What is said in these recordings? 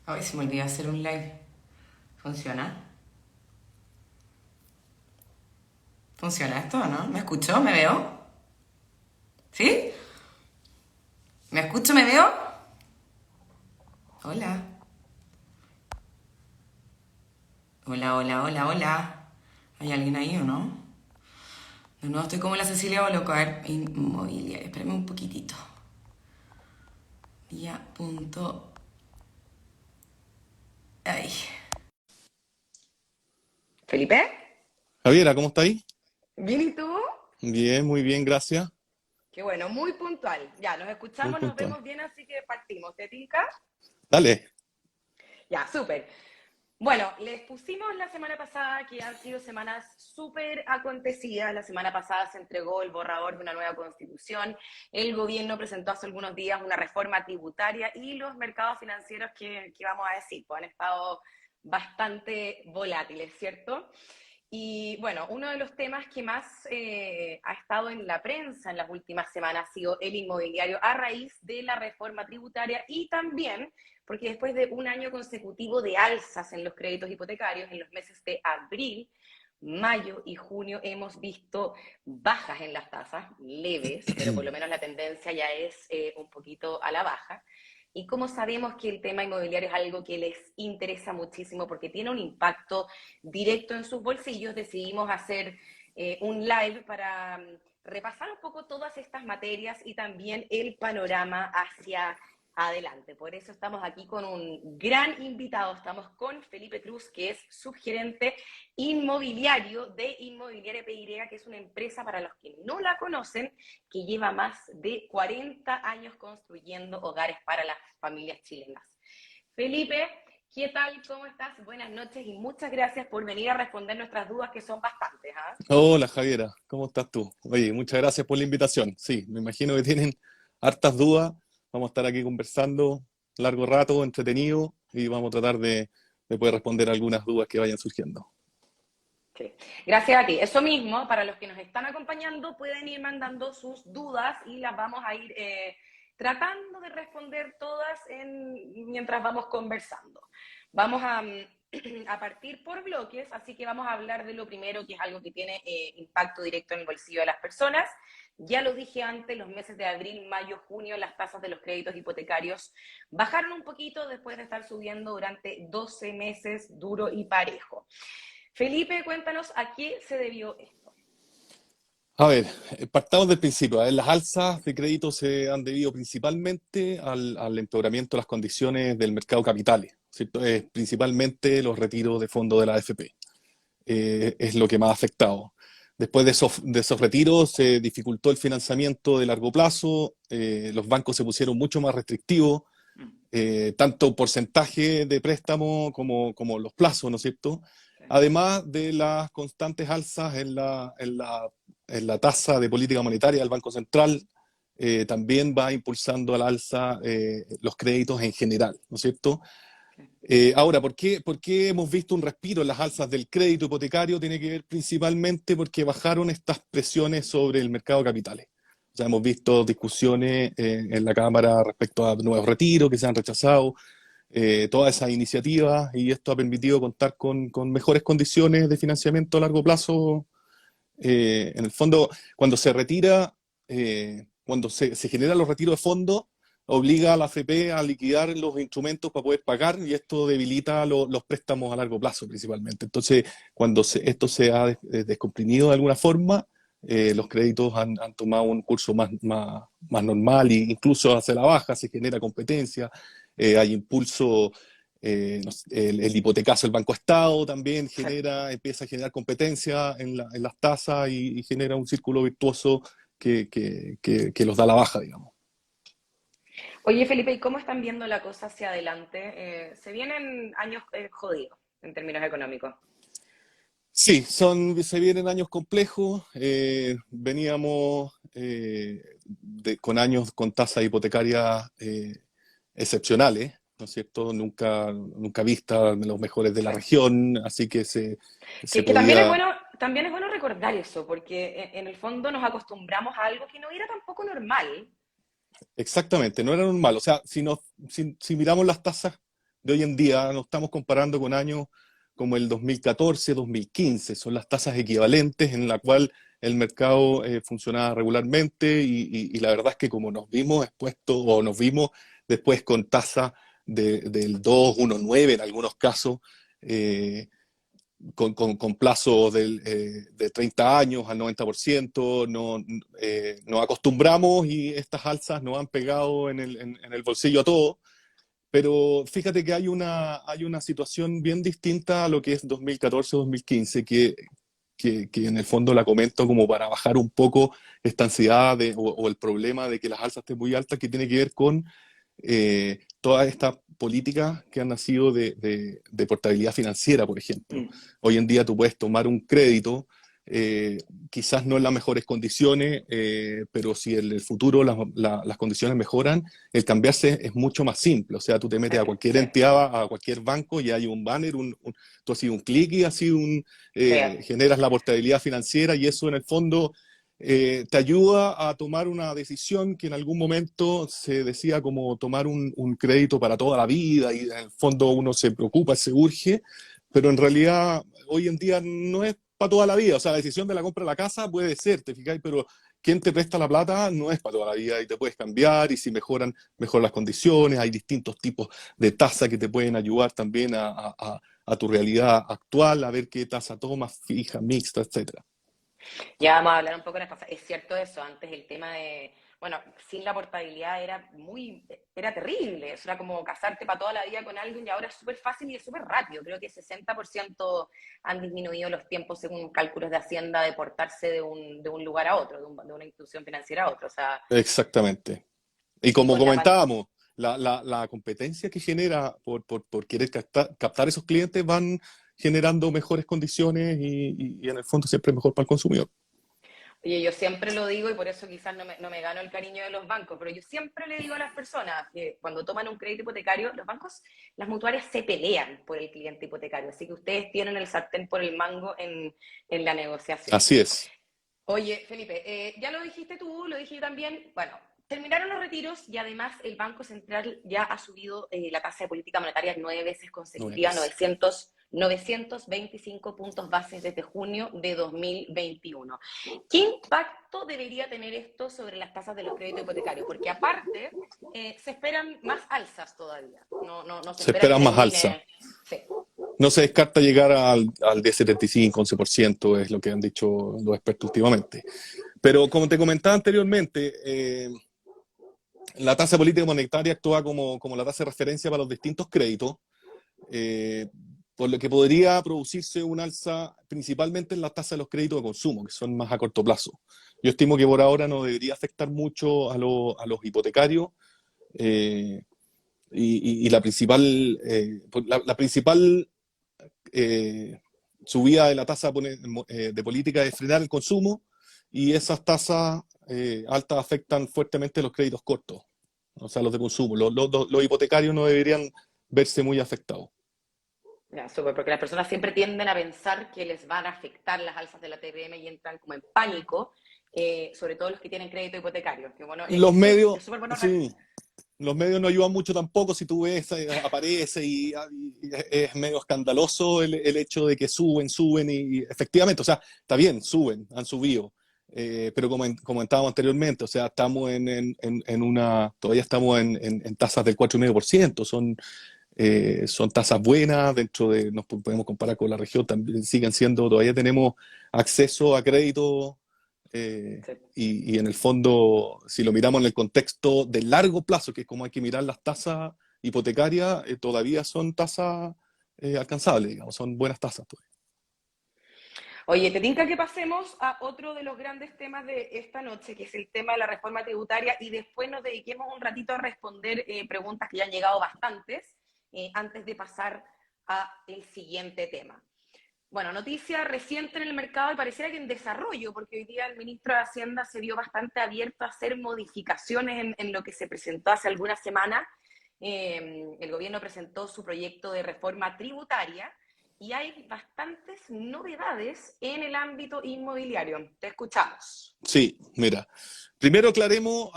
Ay, se me olvidó hacer un live. ¿Funciona? ¿Funciona esto o no? ¿Me escucho? ¿Me veo? ¿Sí? ¿Me escucho? ¿Me veo? Hola. Hola, hola, hola, hola. ¿Hay alguien ahí o no? No, no, estoy como la Cecilia Boloco. A ver, inmobiliaria. Espérame un poquitito. Ya, punto. Ay. ¿Felipe? Javiera, ¿cómo está ahí? ¿Bien y tú? Bien, muy bien, gracias. Qué bueno, muy puntual. Ya, nos Muy escuchamos, nos puntual. vemos bien, así que partimos. ¿Te tinca? Dale. Ya, súper. Bueno, les pusimos la semana pasada que han sido semanas súper acontecidas. La semana pasada se entregó el borrador de una nueva constitución. El gobierno presentó hace algunos días una reforma tributaria y los mercados financieros, que vamos a decir, pues han estado bastante volátiles, ¿cierto? Y bueno, uno de los temas que más ha estado en la prensa en las últimas semanas ha sido el inmobiliario a raíz de la reforma tributaria y también porque después de un año consecutivo de alzas en los créditos hipotecarios, en los meses de abril, mayo y junio hemos visto bajas en las tasas, leves, pero por lo menos la tendencia ya es un poquito a la baja. Y como sabemos que el tema inmobiliario es algo que les interesa muchísimo porque tiene un impacto directo en sus bolsillos, decidimos hacer un live para repasar un poco todas estas materias y también el panorama hacia adelante. Por eso estamos aquí con un gran invitado. Estamos con Felipe Cruz, que es subgerente inmobiliario de Inmobiliaria PY, que es una empresa, para los que no la conocen, que lleva más de 40 años construyendo hogares para las familias chilenas. Felipe, ¿qué tal? ¿Cómo estás? Buenas noches y muchas gracias por venir a responder nuestras dudas, que son bastantes. ¿Ah? Hola, Javiera, ¿cómo estás tú? Oye, muchas gracias por la invitación. Sí, me imagino que tienen hartas dudas. Vamos a estar aquí conversando largo rato, entretenido, y vamos a tratar de poder responder algunas dudas que vayan surgiendo. Sí. Gracias a ti. Eso mismo, para los que nos están acompañando, pueden ir mandando sus dudas y las vamos a ir tratando de responder todas mientras vamos conversando. Vamos a partir por bloques, así que vamos a hablar de lo primero, que es algo que tiene impacto directo en el bolsillo de las personas. Ya lo dije antes, los meses de abril, mayo, junio, las tasas de los créditos hipotecarios bajaron un poquito después de estar subiendo durante 12 meses duro y parejo. Felipe, cuéntanos a qué se debió esto. A ver, partamos del principio. A ver, las alzas de crédito se han debido principalmente al empeoramiento de las condiciones del mercado de capitales, ¿cierto? Principalmente los retiros de fondos de la AFP. Es lo que más ha afectado. Después de esos retiros se dificultó el financiamiento de largo plazo, los bancos se pusieron mucho más restrictivos, tanto porcentaje de préstamo como los plazos, ¿no es cierto? Además de las constantes alzas en la tasa de política monetaria del Banco Central, también va impulsando al alza los créditos en general, ¿no es cierto? Ahora, ¿por qué hemos visto un respiro en las alzas del crédito hipotecario? Tiene que ver principalmente porque bajaron estas presiones sobre el mercado de capitales. O sea, hemos visto discusiones en la Cámara respecto a nuevos retiros que se han rechazado, todas esas iniciativas, y esto ha permitido contar con mejores condiciones de financiamiento a largo plazo. En el fondo, cuando se retira, cuando se generan los retiros de fondos, obliga a la AFP a liquidar los instrumentos para poder pagar, y esto debilita los préstamos a largo plazo principalmente. Entonces, cuando esto se ha descomprimido de alguna forma, los créditos han tomado un curso más normal, e incluso hacia la baja se genera competencia, hay impulso. El hipotecazo del Banco Estado también Sí. empieza a generar competencia en las tasas, y genera un círculo virtuoso que los da a la baja, digamos. Oye, Felipe, ¿y cómo están viendo la cosa hacia adelante? Se vienen años jodidos en términos económicos. Sí, se vienen años complejos. Veníamos con años con tasas hipotecarias excepcionales, ¿no es cierto? Nunca vistas, de los mejores de la Sí. región, así que se Que podía. también es bueno recordar eso, porque en el fondo nos acostumbramos a algo que no era tampoco normal. Exactamente, no era normal. O sea, si miramos las tasas de hoy en día, no estamos comparando con años como el 2014, 2015, son las tasas equivalentes en la cual el mercado funcionaba regularmente y la verdad es que como nos vimos expuestos o nos vimos después con tasa del 2,19 en algunos casos, eh, con plazos de 30 años al 90%, nos acostumbramos y estas alzas nos han pegado en el bolsillo a todos. Pero fíjate que hay una situación bien distinta a lo que es 2014-2015, que en el fondo la comento como para bajar un poco esta ansiedad o el problema de que las alzas estén muy altas, que tiene que ver con todas estas políticas que han nacido de portabilidad financiera, por ejemplo. Hoy en día tú puedes tomar un crédito, quizás no en las mejores condiciones, pero si en el futuro las condiciones mejoran, el cambiarse es mucho más simple. O sea, tú te metes a cualquier entidad, a cualquier banco y hay un banner, tú haces un clic y así generas la portabilidad financiera y eso en el fondo te ayuda a tomar una decisión que en algún momento se decía como tomar un crédito para toda la vida y en el fondo uno se preocupa, se urge, pero en realidad hoy en día no es para toda la vida. O sea, la decisión de la compra de la casa puede ser, ¿te fijas? Pero quien te presta la plata no es para toda la vida y te puedes cambiar y si mejoran las condiciones, hay distintos tipos de tasa que te pueden ayudar también a tu realidad actual, a ver qué tasa tomas, fija, mixta, etcétera. Ya vamos a hablar un poco de las tasas. Es cierto eso, antes el tema de, bueno, sin la portabilidad era terrible, eso era como casarte para toda la vida con alguien y ahora es súper fácil y es súper rápido. Creo que 60% han disminuido los tiempos según cálculos de Hacienda de portarse de un lugar a otro, de una institución financiera a otra. O sea, Exactamente. Y y como con la pandemia. comentábamos, la competencia que genera por querer captar esos clientes van generando mejores condiciones y en el fondo siempre es mejor para el consumidor. Oye, yo siempre lo digo y por eso quizás no me gano el cariño de los bancos, pero yo siempre le digo a las personas que cuando toman un crédito hipotecario, los bancos, las mutuarias se pelean por el cliente hipotecario, así que ustedes tienen el sartén por el mango en la negociación. Así es. Oye, Felipe, ya lo dijiste tú, lo dije yo también. Bueno, terminaron los retiros y además el Banco Central ya ha subido la tasa de política monetaria 9 veces Nueve consecutivas, veces. 925 puntos bases desde junio de 2021. ¿Qué impacto debería tener esto sobre las tasas de los créditos hipotecarios? Porque aparte, se esperan más alzas todavía. No se Se espera que esperan más alza. termine. Sí. No se descarta llegar al 10,75, 11%, es lo que han dicho los expertos últimamente. Pero como te comentaba anteriormente, la tasa política monetaria actúa como la tasa de referencia para los distintos créditos, eh, por lo que podría producirse un alza principalmente en las tasas de los créditos de consumo, que son más a corto plazo. Yo estimo que por ahora no debería afectar mucho a los hipotecarios y la principal subida de la tasa de política es frenar el consumo y esas tasas altas afectan fuertemente los créditos cortos, o sea, los de consumo. Los hipotecarios no deberían verse muy afectados. Ya, súper, porque las personas siempre tienden a pensar que les van a afectar las alzas de la TPM y entran como en pánico, sobre todo los que tienen crédito hipotecario. Que bueno, Los medios, es súper bueno. sí, los medios no ayudan mucho tampoco. Si tú ves, aparece y es medio escandaloso el hecho de que suben y efectivamente, o sea, está bien, han subido. Pero como comentábamos anteriormente, o sea, estamos todavía estamos en tasas del 4,5%, son tasas buenas, nos podemos comparar con la región, también siguen siendo, todavía tenemos acceso a crédito Sí. y en el fondo, si lo miramos en el contexto de largo plazo, que es como hay que mirar las tasas hipotecarias, todavía son tasas alcanzables, digamos, son buenas tasas todavía. Oye, te tinca que pasemos a otro de los grandes temas de esta noche, que es el tema de la reforma tributaria, y después nos dediquemos un ratito a responder preguntas que ya han llegado bastantes, antes de pasar a el siguiente tema. Bueno, noticia reciente en el mercado y pareciera que en desarrollo, porque hoy día el ministro de Hacienda se vio bastante abierto a hacer modificaciones en lo que se presentó hace algunas semanas. El gobierno presentó su proyecto de reforma tributaria y hay bastantes novedades en el ámbito inmobiliario. Te escuchamos. Sí, mira, primero aclaremos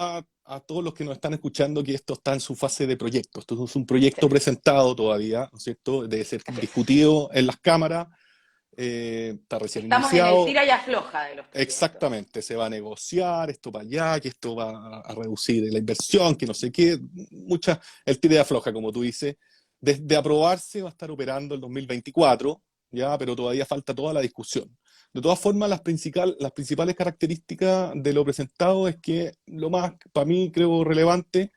a todos los que nos están escuchando que esto está en su fase de proyecto. Esto es un Sí, proyecto presentado todavía, ¿no es cierto? Debe ser así es. discutido en las cámaras, está recién Estamos en el iniciado. tira y afloja de los proyectos. Exactamente, se va a negociar esto para allá, que esto va a reducir la inversión, que no sé qué, el tira y afloja, como tú dices. Desde aprobarse va a estar operando el 2024, ya, pero todavía falta toda la discusión. De todas formas, las principales características de lo presentado es que lo más, para mí, creo relevante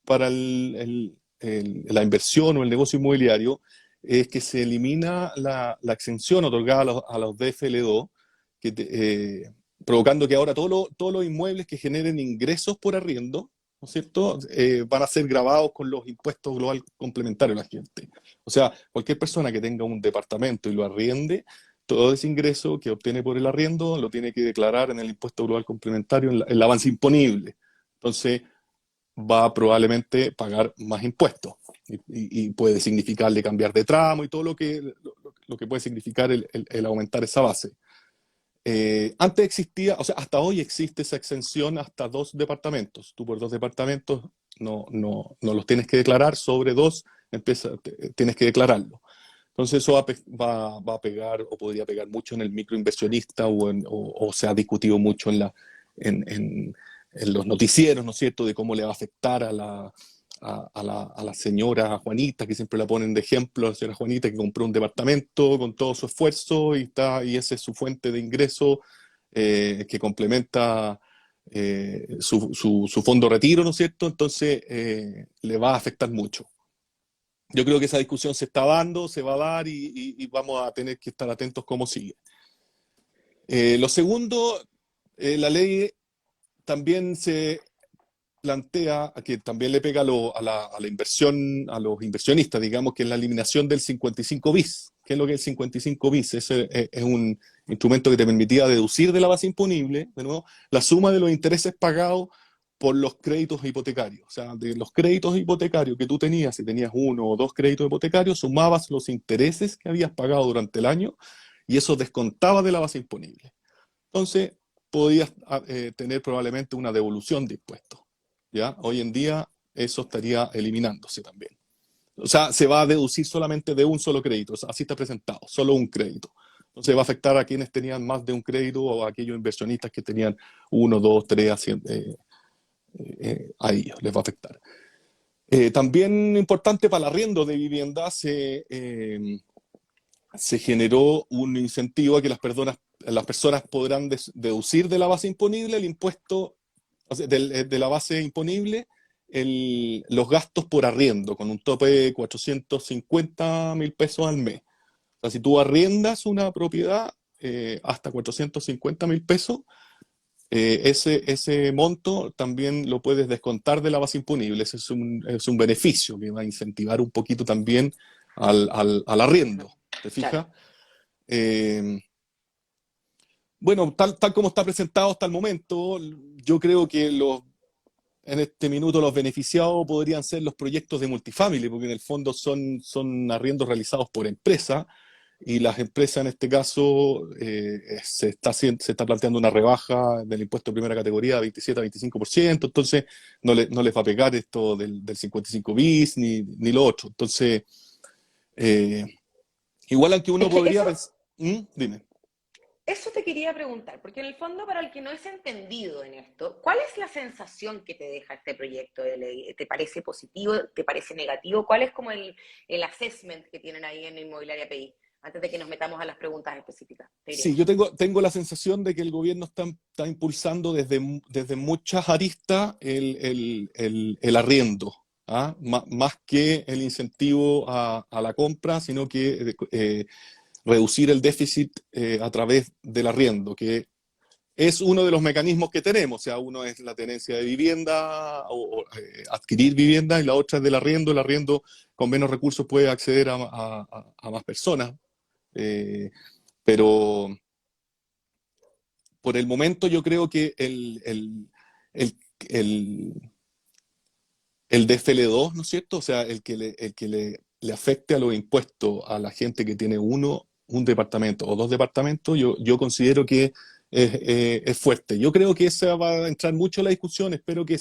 para la inversión o el negocio inmobiliario es que se elimina la exención otorgada a los DFL2, que provocando que ahora todos los inmuebles que generen ingresos por arriendo, ¿no es cierto?, van a ser grabados con los impuestos global complementarios de la gente. O sea, cualquier persona que tenga un departamento y lo arriende, todo ese ingreso que obtiene por el arriendo lo tiene que declarar en el impuesto global complementario, en el avance imponible. Entonces, va a probablemente pagar más impuestos y puede significarle cambiar de tramo y todo lo que puede significar el aumentar esa base. Antes existía, o sea, hasta hoy existe esa exención hasta 2 departamentos. Tú por 2 departamentos no los tienes que declarar, sobre 2 tienes que declararlo. Entonces eso va a pegar o podría pegar mucho en el microinversionista o se ha discutido mucho en los noticieros, ¿no es cierto?, de cómo le va a afectar a la señora Juanita, que siempre la ponen de ejemplo, la señora Juanita que compró un departamento con todo su esfuerzo y esa es su fuente de ingreso que complementa su fondo retiro, ¿no es cierto? Entonces le va a afectar mucho. Yo creo que esa discusión se está dando, se va a dar y vamos a tener que estar atentos cómo sigue. Lo segundo, la ley también se plantea que también le pega a la inversión, a los inversionistas, digamos, que es la eliminación del 55 bis. ¿Qué es lo que es el 55 bis? Es un instrumento que te permitía deducir de la base imponible, de nuevo, la suma de los intereses pagados por los créditos hipotecarios. O sea, de los créditos hipotecarios que tú tenías, si tenías 1 o 2 créditos hipotecarios, sumabas los intereses que habías pagado durante el año y eso descontaba de la base imponible. Entonces, podías tener probablemente una devolución de impuestos. ¿Ya? Hoy en día eso estaría eliminándose también. O sea, se va a deducir solamente de un solo crédito, o sea, así está presentado, solo un crédito. Entonces va a afectar a quienes tenían más de un crédito o a aquellos inversionistas que tenían 1, 2, 3, a ellos les va a afectar. También importante para el arriendo de vivienda, se generó un incentivo a que las personas podrán deducir de la base imponible el impuesto, o sea, de la base imponible, los gastos por arriendo, con un tope de 450.000 pesos al mes. O sea, si tú arriendas una propiedad hasta 450.000 pesos, ese monto también lo puedes descontar de la base imponible. Ese es un beneficio que va a incentivar un poquito también al arriendo. ¿Te fijas? Claro. Bueno, tal como está presentado hasta el momento, yo creo que en este minuto los beneficiados podrían ser los proyectos de multifamily, porque en el fondo son arriendos realizados por empresas, y las empresas en este caso se está planteando una rebaja del impuesto de primera categoría de 27 a 25%, entonces no les va a pegar esto del 55 bis ni lo otro. Entonces, igual aunque uno Es que podría eso, pensar... Dime. eso te quería preguntar, porque en el fondo, para el que no es entendido en esto, ¿cuál es la sensación que te deja este proyecto de ley? ¿Te parece positivo? ¿Te parece negativo? ¿Cuál es como el assessment que tienen ahí en Inmobiliaria PI? Antes de que nos metamos a las preguntas específicas. Te diré Sí, eso. yo tengo la sensación de que el gobierno está impulsando desde muchas aristas el arriendo, ¿ah? Más que el incentivo a la compra, sino que reducir el déficit a través del arriendo, que es uno de los mecanismos que tenemos. O sea, uno es la tenencia de vivienda o adquirir vivienda, y la otra es del arriendo. El arriendo con menos recursos puede acceder a más personas. Eh, pero por el momento yo creo que el, el, el DFL2, ¿no es cierto? O sea, el que le afecte a los impuestos a la gente que tiene un departamento o 2 departamentos, yo considero que es fuerte. Yo creo que esa va a entrar mucho en la discusión, espero que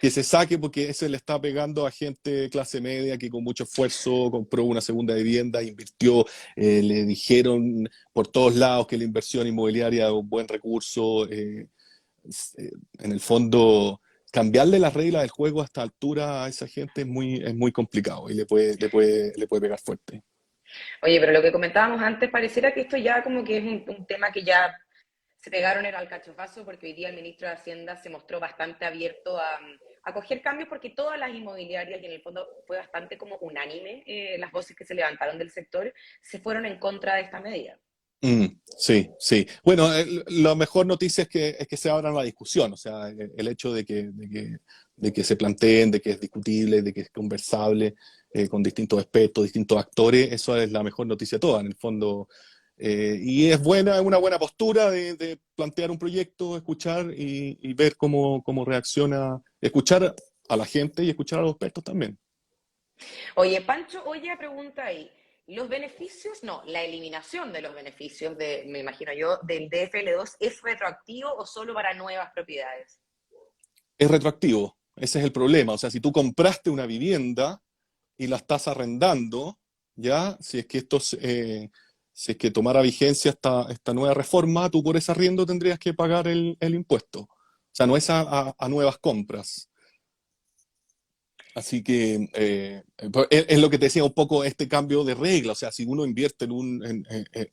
que se saque porque ese le está pegando a gente de clase media que con mucho esfuerzo compró una segunda vivienda, invirtió, le dijeron por todos lados que la inversión inmobiliaria es un buen recurso. En el fondo, cambiarle las reglas del juego a esta altura a esa gente es muy complicado y le puede pegar fuerte. Oye, pero lo que comentábamos antes, pareciera que esto ya como que es un tema que ya se pegaron el alcachofazo porque hoy día el ministro de Hacienda se mostró bastante abierto a coger cambios porque todas las inmobiliarias, y en el fondo fue bastante como unánime, las voces que se levantaron del sector, se fueron en contra de esta medida. Sí, sí. Bueno, la mejor noticia es que se abra la discusión, o sea, el hecho de que se planteen, de que es discutible, de que es conversable con distintos expertos, distintos actores, eso es la mejor noticia de todas, en el fondo. Y es una buena postura de plantear un proyecto, escuchar y ver cómo reacciona, escuchar a la gente y escuchar a los expertos también. Oye, Pancho, oye, pregunta ahí. ¿Los beneficios, no, la eliminación de los beneficios me imagino yo, del DFL2 es retroactivo o solo para nuevas propiedades? Es retroactivo, ese es el problema. O sea, si tú compraste una vivienda y la estás arrendando, ya, si es que tomara vigencia esta nueva reforma, tú por ese arriendo tendrías que pagar el impuesto. O sea, no es a nuevas compras. Así que es lo que te decía un poco este cambio de regla. O sea, si uno invierte en un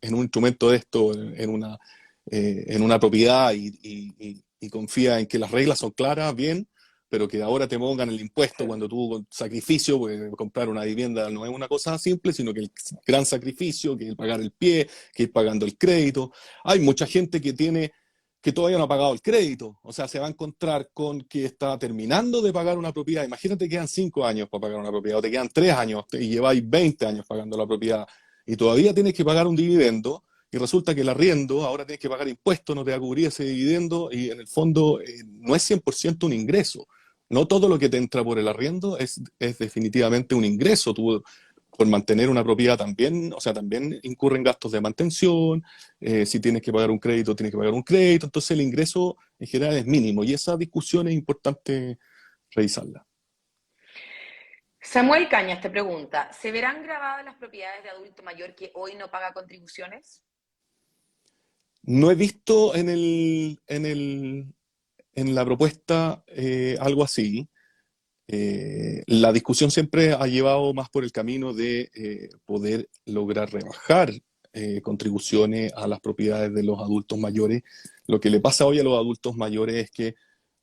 instrumento de esto, en una propiedad y confía en que las reglas son claras, bien, pero que ahora te pongan el impuesto cuando tú con sacrificio, porque comprar una vivienda no es una cosa simple, sino que el gran sacrificio, que es pagar el pie, que ir pagando el crédito. Hay mucha gente que todavía no ha pagado el crédito, o sea, se va a encontrar con que está terminando de pagar una propiedad. Imagínate que quedan 5 años para pagar una propiedad, o te quedan 3 años y lleváis 20 años pagando la propiedad, y todavía tienes que pagar un dividendo, y resulta que el arriendo, ahora tienes que pagar impuestos, no te va a cubrir ese dividendo, y en el fondo no es 100% un ingreso. No todo lo que te entra por el arriendo es definitivamente un ingreso. Tú, por mantener una propiedad también, o sea, también incurren gastos de mantención, si tienes que pagar un crédito, tienes que pagar un crédito, entonces el ingreso en general es mínimo y esa discusión es importante revisarla. Samuel Cañas te pregunta, ¿se verán grabadas las propiedades de adulto mayor que hoy no paga contribuciones? No he visto en la propuesta algo así. La discusión siempre ha llevado más por el camino de poder lograr rebajar contribuciones a las propiedades de los adultos mayores. Lo que le pasa hoy a los adultos mayores es que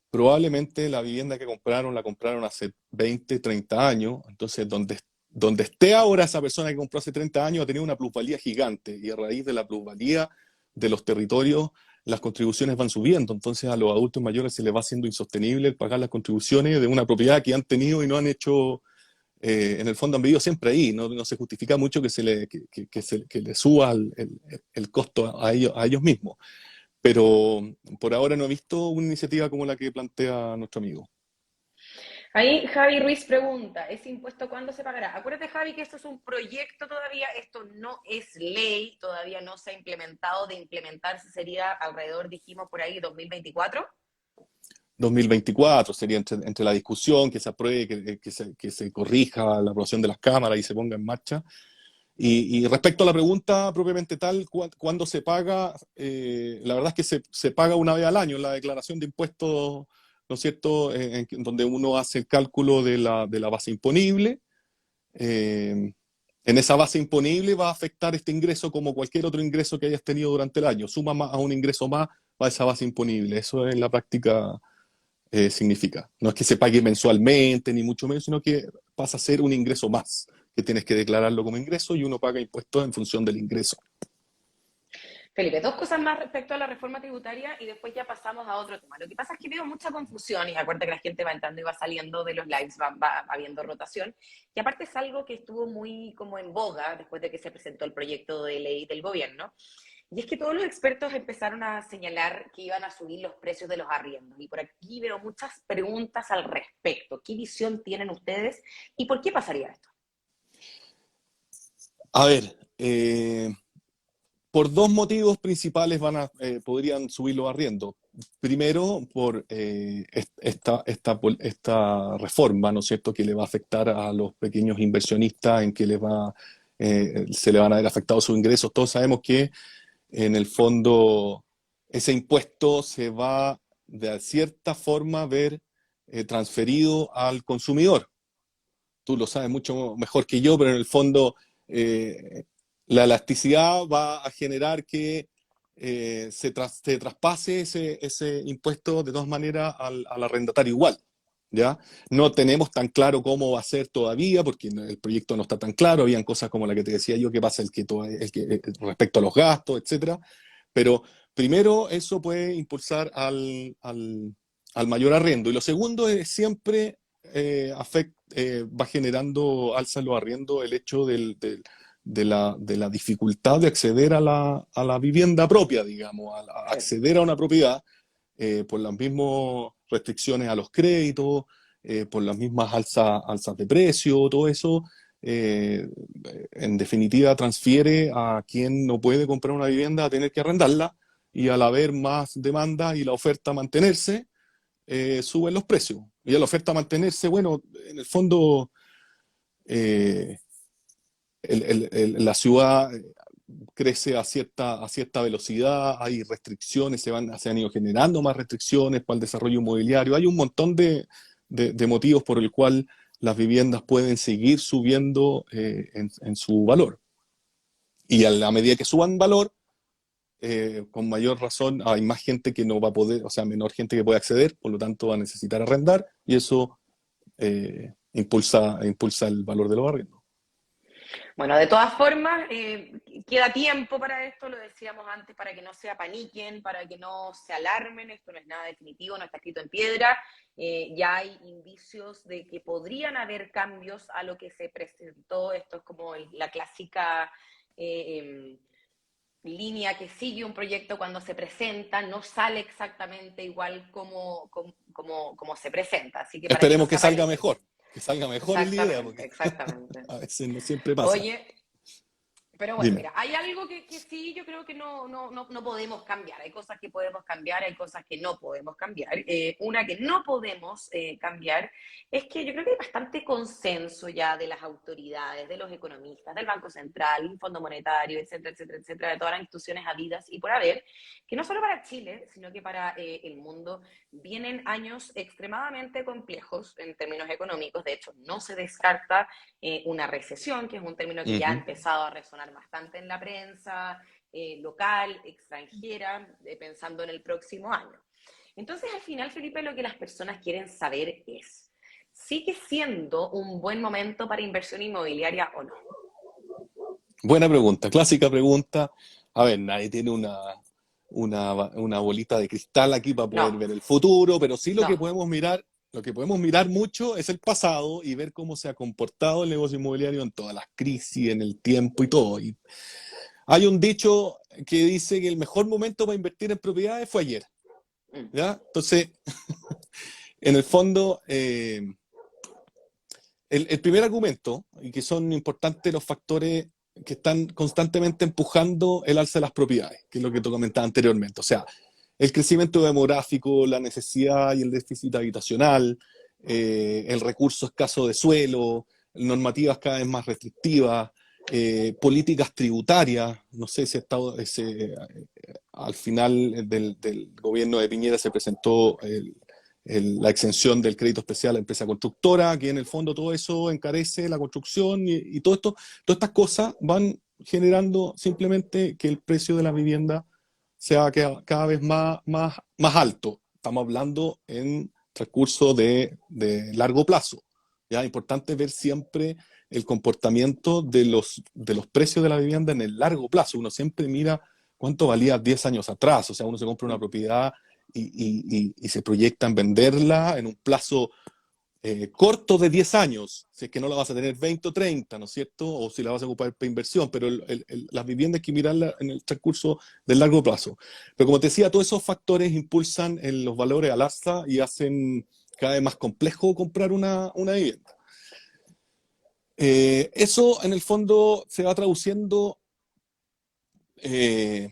probablemente la vivienda que compraron la compraron hace 20, 30 años, entonces donde esté ahora esa persona que compró hace 30 años ha tenido una plusvalía gigante y a raíz de la plusvalía de los territorios las contribuciones van subiendo, entonces a los adultos mayores se les va haciendo insostenible el pagar las contribuciones de una propiedad que han tenido y no han hecho, en el fondo han vivido siempre ahí, no se justifica mucho que le suba el costo a ellos mismos. Pero por ahora no he visto una iniciativa como la que plantea nuestro amigo. Ahí Javi Ruiz pregunta, ¿ese impuesto cuándo se pagará? Acuérdate, Javi, que esto es un proyecto todavía, esto no es ley, todavía no se ha implementado, de implementarse sería alrededor, dijimos por ahí, 2024. 2024 sería entre la discusión, que se apruebe, que se corrija la aprobación de las cámaras y se ponga en marcha. Y respecto a la pregunta propiamente tal, ¿cuándo se paga? La verdad es que se paga una vez al año en la declaración de impuestos, ¿no es cierto?, donde uno hace el cálculo de la base imponible. En esa base imponible va a afectar este ingreso como cualquier otro ingreso que hayas tenido durante el año. Suma más a un ingreso más, va a esa base imponible. Eso en la práctica significa. No es que se pague mensualmente, ni mucho menos, sino que pasa a ser un ingreso más, que tienes que declararlo como ingreso y uno paga impuestos en función del ingreso. Felipe, dos cosas más respecto a la reforma tributaria y después ya pasamos a otro tema. Lo que pasa es que veo mucha confusión y acuérdate que la gente va entrando y va saliendo de los lives, va habiendo rotación. Y aparte es algo que estuvo muy como en boga después de que se presentó el proyecto de ley del gobierno. Y es que todos los expertos empezaron a señalar que iban a subir los precios de los arriendos. Y por aquí veo muchas preguntas al respecto. ¿Qué visión tienen ustedes y por qué pasaría esto? A ver, por dos motivos principales podrían subir los arriendos. Primero, por esta reforma, ¿no es cierto?, que le va a afectar a los pequeños inversionistas, en que se le van a ver afectados sus ingresos. Todos sabemos que, en el fondo, ese impuesto se va de cierta forma a ver transferido al consumidor. Tú lo sabes mucho mejor que yo, pero en el fondo la elasticidad va a generar que se traspase ese impuesto de todas maneras al arrendatario igual. ¿Ya? No tenemos tan claro cómo va a ser todavía, porque el proyecto no está tan claro. Habían cosas como la que te decía yo, que pasa respecto a los gastos, etcétera. Pero primero, eso puede impulsar al mayor arriendo. Y lo segundo es siempre va generando alza en los arriendos el hecho de la dificultad de acceder a la vivienda propia, digamos, a acceder a una propiedad por las mismas restricciones a los créditos, por las mismas alzas de precio, todo eso. En definitiva, transfiere a quien no puede comprar una vivienda a tener que arrendarla, y al haber más demanda y la oferta mantenerse, suben los precios. Y a la oferta mantenerse, bueno, en el fondo, eh, la ciudad crece a cierta velocidad, hay restricciones, se han ido generando más restricciones para el desarrollo inmobiliario. Hay un montón de motivos por el cual las viviendas pueden seguir subiendo en su valor. Y a la medida que suban valor, con mayor razón hay más gente que no va a poder, o sea, menor gente que puede acceder, por lo tanto va a necesitar arrendar, y eso impulsa el valor de los arriendos. Bueno, de todas formas, queda tiempo para esto, lo decíamos antes, para que no se apaniquen, para que no se alarmen. Esto no es nada definitivo, no está escrito en piedra. Ya hay indicios de que podrían haber cambios a lo que se presentó. Esto es como la clásica línea que sigue un proyecto cuando se presenta, no sale exactamente igual como se presenta. Así que para que no Esperemos se que salga aparezca. mejor, que salga mejor en la idea, Exactamente, porque exactamente. a veces no siempre pasa. Oye, pero bueno, Dime. mira, hay algo que sí yo creo que no podemos cambiar. Hay cosas que podemos cambiar, hay cosas que no podemos cambiar. Una que no podemos cambiar es que yo creo que hay bastante consenso ya de las autoridades, de los economistas, del Banco Central, el Fondo Monetario, etcétera, etcétera, etcétera, de todas las instituciones habidas y por haber, que no solo para Chile, sino que para el mundo vienen años extremadamente complejos en términos económicos. De hecho, no se descarta una recesión, que es un término que ya ha empezado a resonar bastante en la prensa local, extranjera, pensando en el próximo año. Entonces, al final, Felipe, lo que las personas quieren saber es, ¿sigue siendo un buen momento para inversión inmobiliaria o no? Buena pregunta, clásica pregunta. A ver, nadie tiene una bolita de cristal aquí para poder No, ver el futuro, pero sí no. lo que podemos mirar mucho es el pasado y ver cómo se ha comportado el negocio inmobiliario en todas las crisis, en el tiempo y todo. Y hay un dicho que dice que el mejor momento para invertir en propiedades fue ayer, ¿ya? Entonces, en el fondo, el primer argumento, y que son importantes los factores que están constantemente empujando el alza de las propiedades, que es lo que tú comentabas anteriormente. O sea, el crecimiento demográfico, la necesidad y el déficit habitacional, el recurso escaso de suelo, normativas cada vez más restrictivas, políticas tributarias. No sé si al final del gobierno de Piñera se presentó la exención del crédito especial a la empresa constructora, que en el fondo todo eso encarece la construcción y todo esto, todas estas cosas van generando simplemente que el precio de la vivienda sea cada vez más alto. Estamos hablando en transcurso de largo plazo. ¿Ya? Importante ver siempre el comportamiento de los precios de la vivienda en el largo plazo. Uno siempre mira cuánto valía 10 años atrás. O sea, uno se compra una propiedad y se proyecta en venderla en un plazo corto de 10 años, si es que no la vas a tener 20 o 30, ¿no es cierto? O si la vas a ocupar para inversión, pero las viviendas hay que mirarlas en el transcurso del largo plazo. Pero como te decía, todos esos factores impulsan los valores al alza y hacen cada vez más complejo comprar una vivienda. Eso en el fondo se va traduciendo Eh,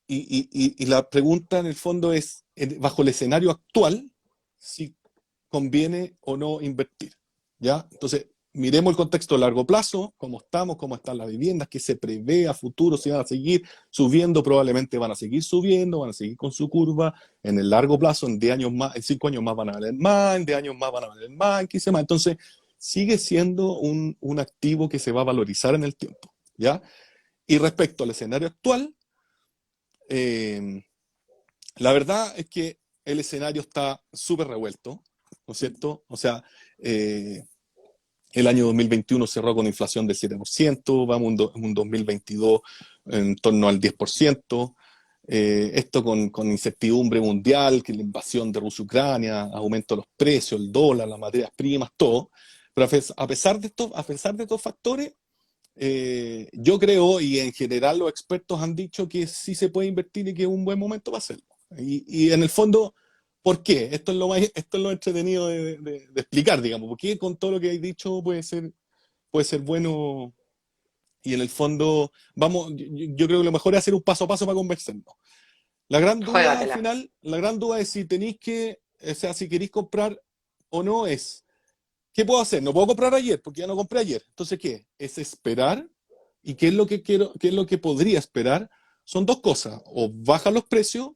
y la pregunta en el fondo es, bajo el escenario actual, si conviene o no invertir, ¿ya? Entonces, miremos el contexto a largo plazo, cómo estamos, cómo están las viviendas, qué se prevé a futuro, si van a seguir subiendo, probablemente van a seguir subiendo, van a seguir con su curva, en el largo plazo, en 10 años más, en 5 años más van a valer más, en 10 años más van a valer más, en 15 más. Entonces, sigue siendo un activo que se va a valorizar en el tiempo, ¿ya? Y respecto al escenario actual, eh, la verdad es que el escenario está súper revuelto, ¿no es cierto? O sea, eh, el año 2021 cerró con inflación del 7%, vamos en un 2022 en torno al 10%. Esto con incertidumbre mundial, que la invasión de Rusia-Ucrania, aumento de los precios, el dólar, las materias primas, todo. Pero a pesar de estos factores, yo creo, y en general los expertos han dicho que sí se puede invertir y que es un buen momento para hacerlo. Y en el fondo, ¿por qué? Esto es lo entretenido de explicar, digamos. ¿Por qué con todo lo que hay dicho puede ser bueno? Y en el fondo, vamos, yo creo que lo mejor es hacer un paso a paso para convencernos. La gran duda al Juégatela. final, la gran duda es si tenéis que, o sea, si queréis comprar o no es, ¿qué puedo hacer? No puedo comprar ayer porque ya no compré ayer. Entonces, ¿qué? Es esperar. ¿Y qué es lo que quiero, qué es lo que podría esperar? Son dos cosas. O bajan los precios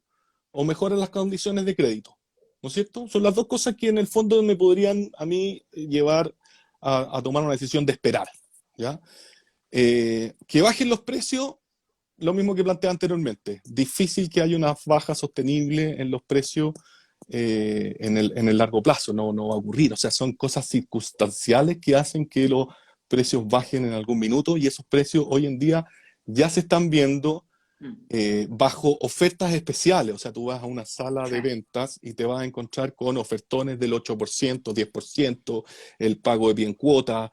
o mejoran las condiciones de crédito. ¿No es cierto? Son las dos cosas que en el fondo me podrían a mí llevar a tomar una decisión de esperar. ¿Ya? Que bajen los precios, lo mismo que planteé anteriormente. Difícil que haya una baja sostenible en los precios en el largo plazo, no va a ocurrir. O sea, son cosas circunstanciales que hacen que los precios bajen en algún minuto y esos precios hoy en día ya se están viendo Mm, bajo ofertas especiales. O sea, tú vas a una sala sí. de ventas y te vas a encontrar con ofertones del 8%, 10%, el pago de bien cuota,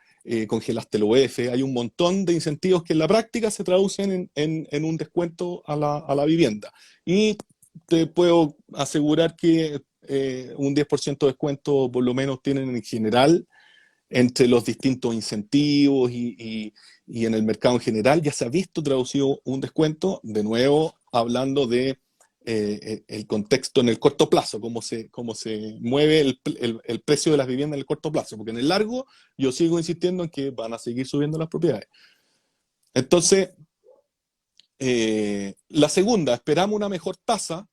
congelaste el UF. Hay un montón de incentivos que en la práctica se traducen en un descuento a la vivienda. Y te puedo asegurar que un 10% de descuento por lo menos tienen en general entre los distintos incentivos y en el mercado en general ya se ha visto traducido un descuento, de nuevo hablando de el contexto en el corto plazo, cómo se mueve el precio de las viviendas en el corto plazo, porque en el largo yo sigo insistiendo en que van a seguir subiendo las propiedades. Entonces, la segunda, esperamos una mejor tasa.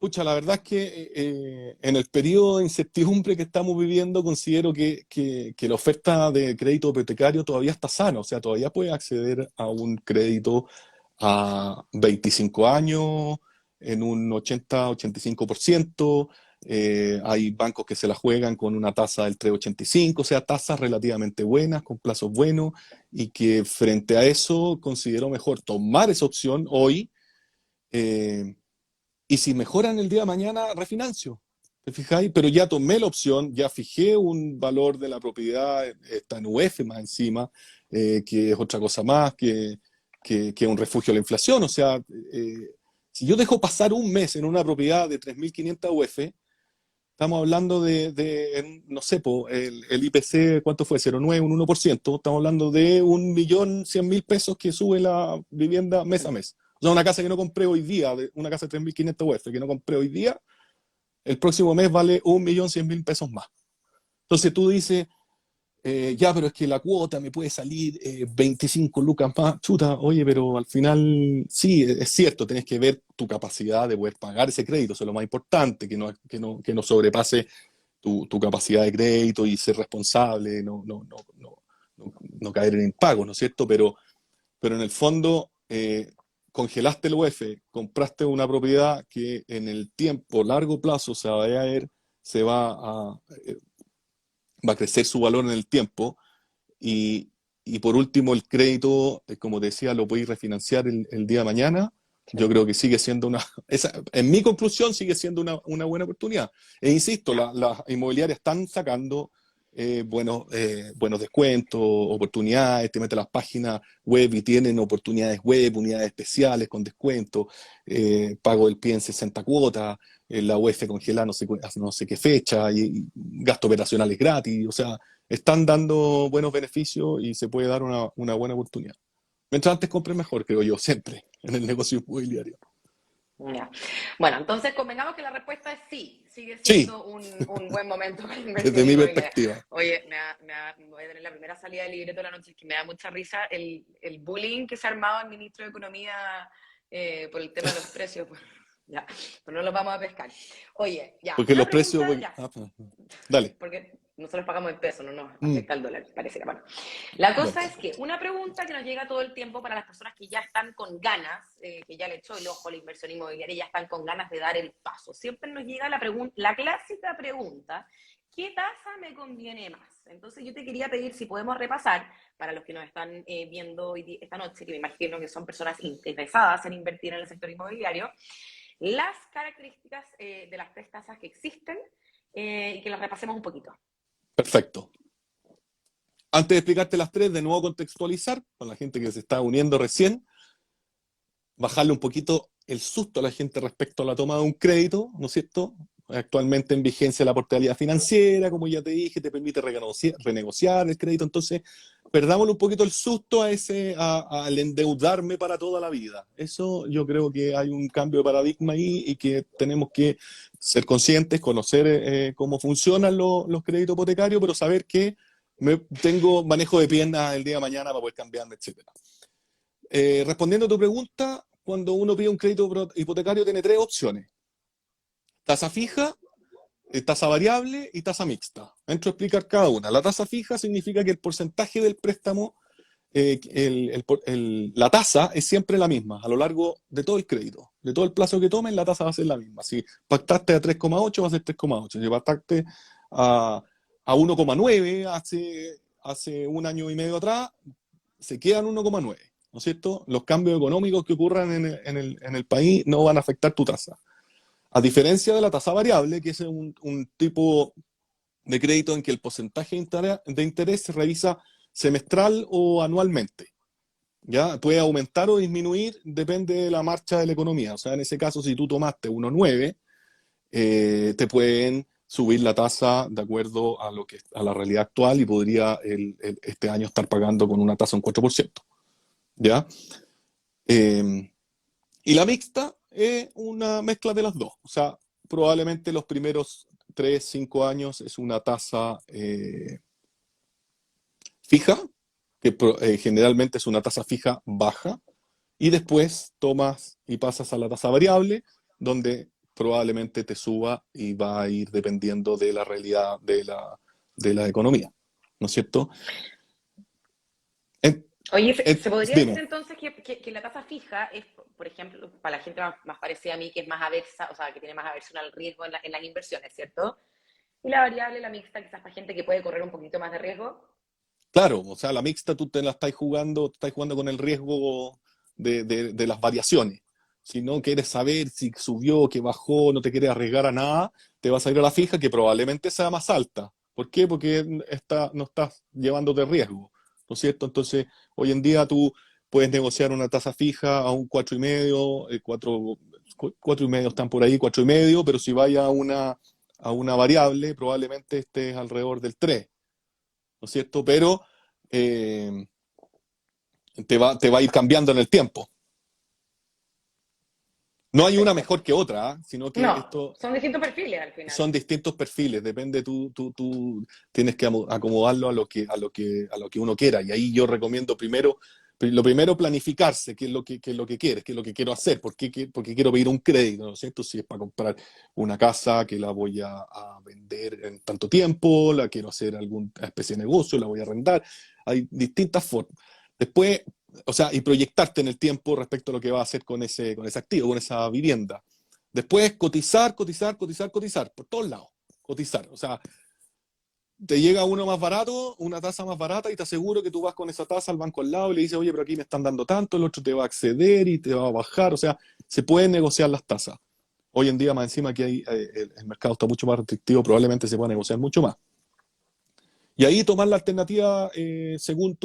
Pucha, la verdad es que en el periodo de incertidumbre que estamos viviendo, considero que la oferta de crédito hipotecario todavía está sana, o sea, todavía puedes acceder a un crédito a 25 años en un 80-85%. Hay bancos que se la juegan con una tasa del 3,85, o sea, tasas relativamente buenas, con plazos buenos, y que frente a eso considero mejor tomar esa opción hoy. eh, y si mejoran el día de mañana, refinancio. ¿Te fijáis? Pero ya tomé la opción, ya fijé un valor de la propiedad, está en UF más encima, que es otra cosa más que un refugio a la inflación. O sea, si yo dejo pasar un mes en una propiedad de 3.500 UF, estamos hablando no sé, el IPC, ¿cuánto fue? 0,9, un 1%. Estamos hablando de 1.100.000 pesos que sube la vivienda mes a mes. O sea, una casa que no compré hoy día, una casa de 3.500 UF que no compré hoy día, el próximo mes vale 1.100.000 pesos más. Entonces tú dices, ya, pero es que la cuota me puede salir 25 lucas más. Chuta, oye, pero al final sí, es cierto, tenés que ver tu capacidad de poder pagar ese crédito, eso es lo más importante, que no sobrepase tu capacidad de crédito y ser responsable, no caer en impagos, ¿no es cierto? Pero en el fondo congelaste el UF, compraste una propiedad que en el tiempo, largo plazo, se va a, eh, va a crecer su valor en el tiempo y, y por último el crédito, como decía, lo podéis refinanciar el día de mañana. Sí. Yo creo que sigue siendo en mi conclusión sigue siendo una buena oportunidad. E insisto, las inmobiliarias están sacando buenos descuentos, oportunidades, te metes a las páginas web y tienen oportunidades web, unidades especiales con descuento, pago del pie en 60 cuotas, la UF congelada no sé qué fecha, y gastos operacionales gratis, o sea, están dando buenos beneficios y se puede dar una buena oportunidad. Mientras antes compre mejor, creo yo, siempre, en el negocio inmobiliario. Ya. Bueno, entonces convengamos que la respuesta es sí, sigue Sí, siendo un buen momento para la desde inversión mi inmobiliaria. perspectiva. Oye, voy a tener la primera salida del libreto de la noche, es que me da mucha risa el bullying que se ha armado el ministro de Economía por el tema de los precios. Pues, ya, pero no los vamos a pescar. Oye, ya, Porque una los precios... pregunta, ya, Dale. porque nosotros pagamos en pesos, no nos Mm, afecta el dólar, parece. Bueno, la bueno. cosa es que una pregunta que nos llega todo el tiempo para las personas que ya están con ganas, que ya le echó el ojo a la inversión inmobiliaria y ya están con ganas de dar el paso. Siempre nos llega la clásica pregunta, ¿qué tasa me conviene más? Entonces yo te quería pedir si podemos repasar, para los que nos están viendo hoy, esta noche, que me imagino que son personas interesadas en invertir en el sector inmobiliario, las características de las tres tasas que existen y que las repasemos un poquito. Perfecto. Antes de explicarte las tres, de nuevo contextualizar con la gente que se está uniendo recién, bajarle un poquito el susto a la gente respecto a la toma de un crédito, ¿no es cierto? Actualmente en vigencia la portabilidad financiera, como ya te dije, te permite renegociar el crédito, entonces perdámosle un poquito el susto al endeudarme para toda la vida. Eso yo creo que hay un cambio de paradigma ahí y que tenemos que ser conscientes, conocer cómo funcionan los créditos hipotecarios, pero saber que tengo manejo de piernas el día de mañana para poder cambiarme, etcétera. Respondiendo a tu pregunta, cuando uno pide un crédito hipotecario tiene tres opciones: tasa fija, tasa variable y tasa mixta. Entro a explicar cada una. La tasa fija significa que el porcentaje del préstamo, la tasa es siempre la misma a lo largo de todo el crédito. De todo el plazo que tomen, la tasa va a ser la misma. Si pactaste a 3,8, va a ser 3,8. Si pactaste a 1,9 hace un año y medio atrás, se quedan 1,9. ¿No es cierto? Los cambios económicos que ocurran en el país no van a afectar tu tasa. A diferencia de la tasa variable, que es un tipo de crédito en que el porcentaje de interés se revisa semestral o anualmente. ¿Ya? Puede aumentar o disminuir, depende de la marcha de la economía. O sea, en ese caso, si tú tomaste 1,9, te pueden subir la tasa de acuerdo a la realidad actual y podría este año estar pagando con una tasa un 4%. ¿Ya? Y la mixta es una mezcla de las dos. O sea, probablemente los primeros 3, 5 años es una tasa fija, que generalmente es una tasa fija baja, y después tomas y pasas a la tasa variable, donde probablemente te suba y va a ir dependiendo de la realidad de la economía. ¿No es cierto? En- Oye, ¿se podría decir Dime. entonces que la tasa fija es, por ejemplo, para la gente más parecida a mí, que es más aversa, o sea, que tiene más aversión al riesgo en las inversiones, ¿cierto? Y la variable, la mixta, quizás para gente que puede correr un poquito más de riesgo. Claro, o sea, la mixta tú te la estás jugando con el riesgo de las variaciones. Si no quieres saber si subió, que bajó, no te quieres arriesgar a nada, te vas a ir a la fija, que probablemente sea más alta. ¿Por qué? Porque no estás llevándote riesgo, ¿no es cierto? Entonces, hoy en día tú puedes negociar una tasa fija a un 4,5, 4,5 están por ahí, 4,5, pero si vaya a una variable, probablemente estés alrededor del 3, ¿no es cierto? Pero eh, te va a ir cambiando en el tiempo. No hay una Perfecto. mejor que otra, ¿eh? Sino que No, esto son distintos perfiles al final. son distintos perfiles, depende, tú tienes que acomodarlo a lo que uno quiera. Y ahí yo recomiendo lo primero planificarse, qué es lo que quieres, qué es lo que quiero hacer, porque quiero pedir un crédito, ¿no es cierto? Si es para comprar una casa que la voy a vender en tanto tiempo, la quiero hacer alguna especie de negocio, la voy a arrendar, hay distintas formas. Después, o sea, y proyectarte en el tiempo respecto a lo que vas a hacer con ese activo, con esa vivienda. Después cotizar, cotizar, cotizar, cotizar, por todos lados, cotizar. O sea, te llega uno más barato, una tasa más barata, y te aseguro que tú vas con esa tasa al banco al lado y le dices, oye, pero aquí me están dando tanto, el otro te va a acceder y te va a bajar. O sea, se pueden negociar las tasas. Hoy en día, más encima que el mercado está mucho más restrictivo, probablemente se pueda negociar mucho más. Y ahí tomar la alternativa según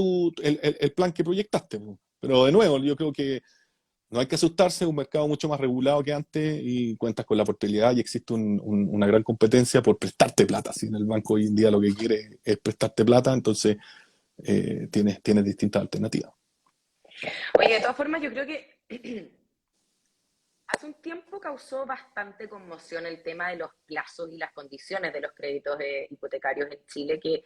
el plan que proyectaste. Pero de nuevo, yo creo que no hay que asustarse, es un mercado mucho más regulado que antes y cuentas con la portabilidad y existe una gran competencia por prestarte plata. Si en el banco hoy en día lo que quiere es prestarte plata, entonces tienes distintas alternativas. Oye, de todas formas, yo creo que hace un tiempo causó bastante conmoción el tema de los plazos y las condiciones de los créditos hipotecarios en Chile, que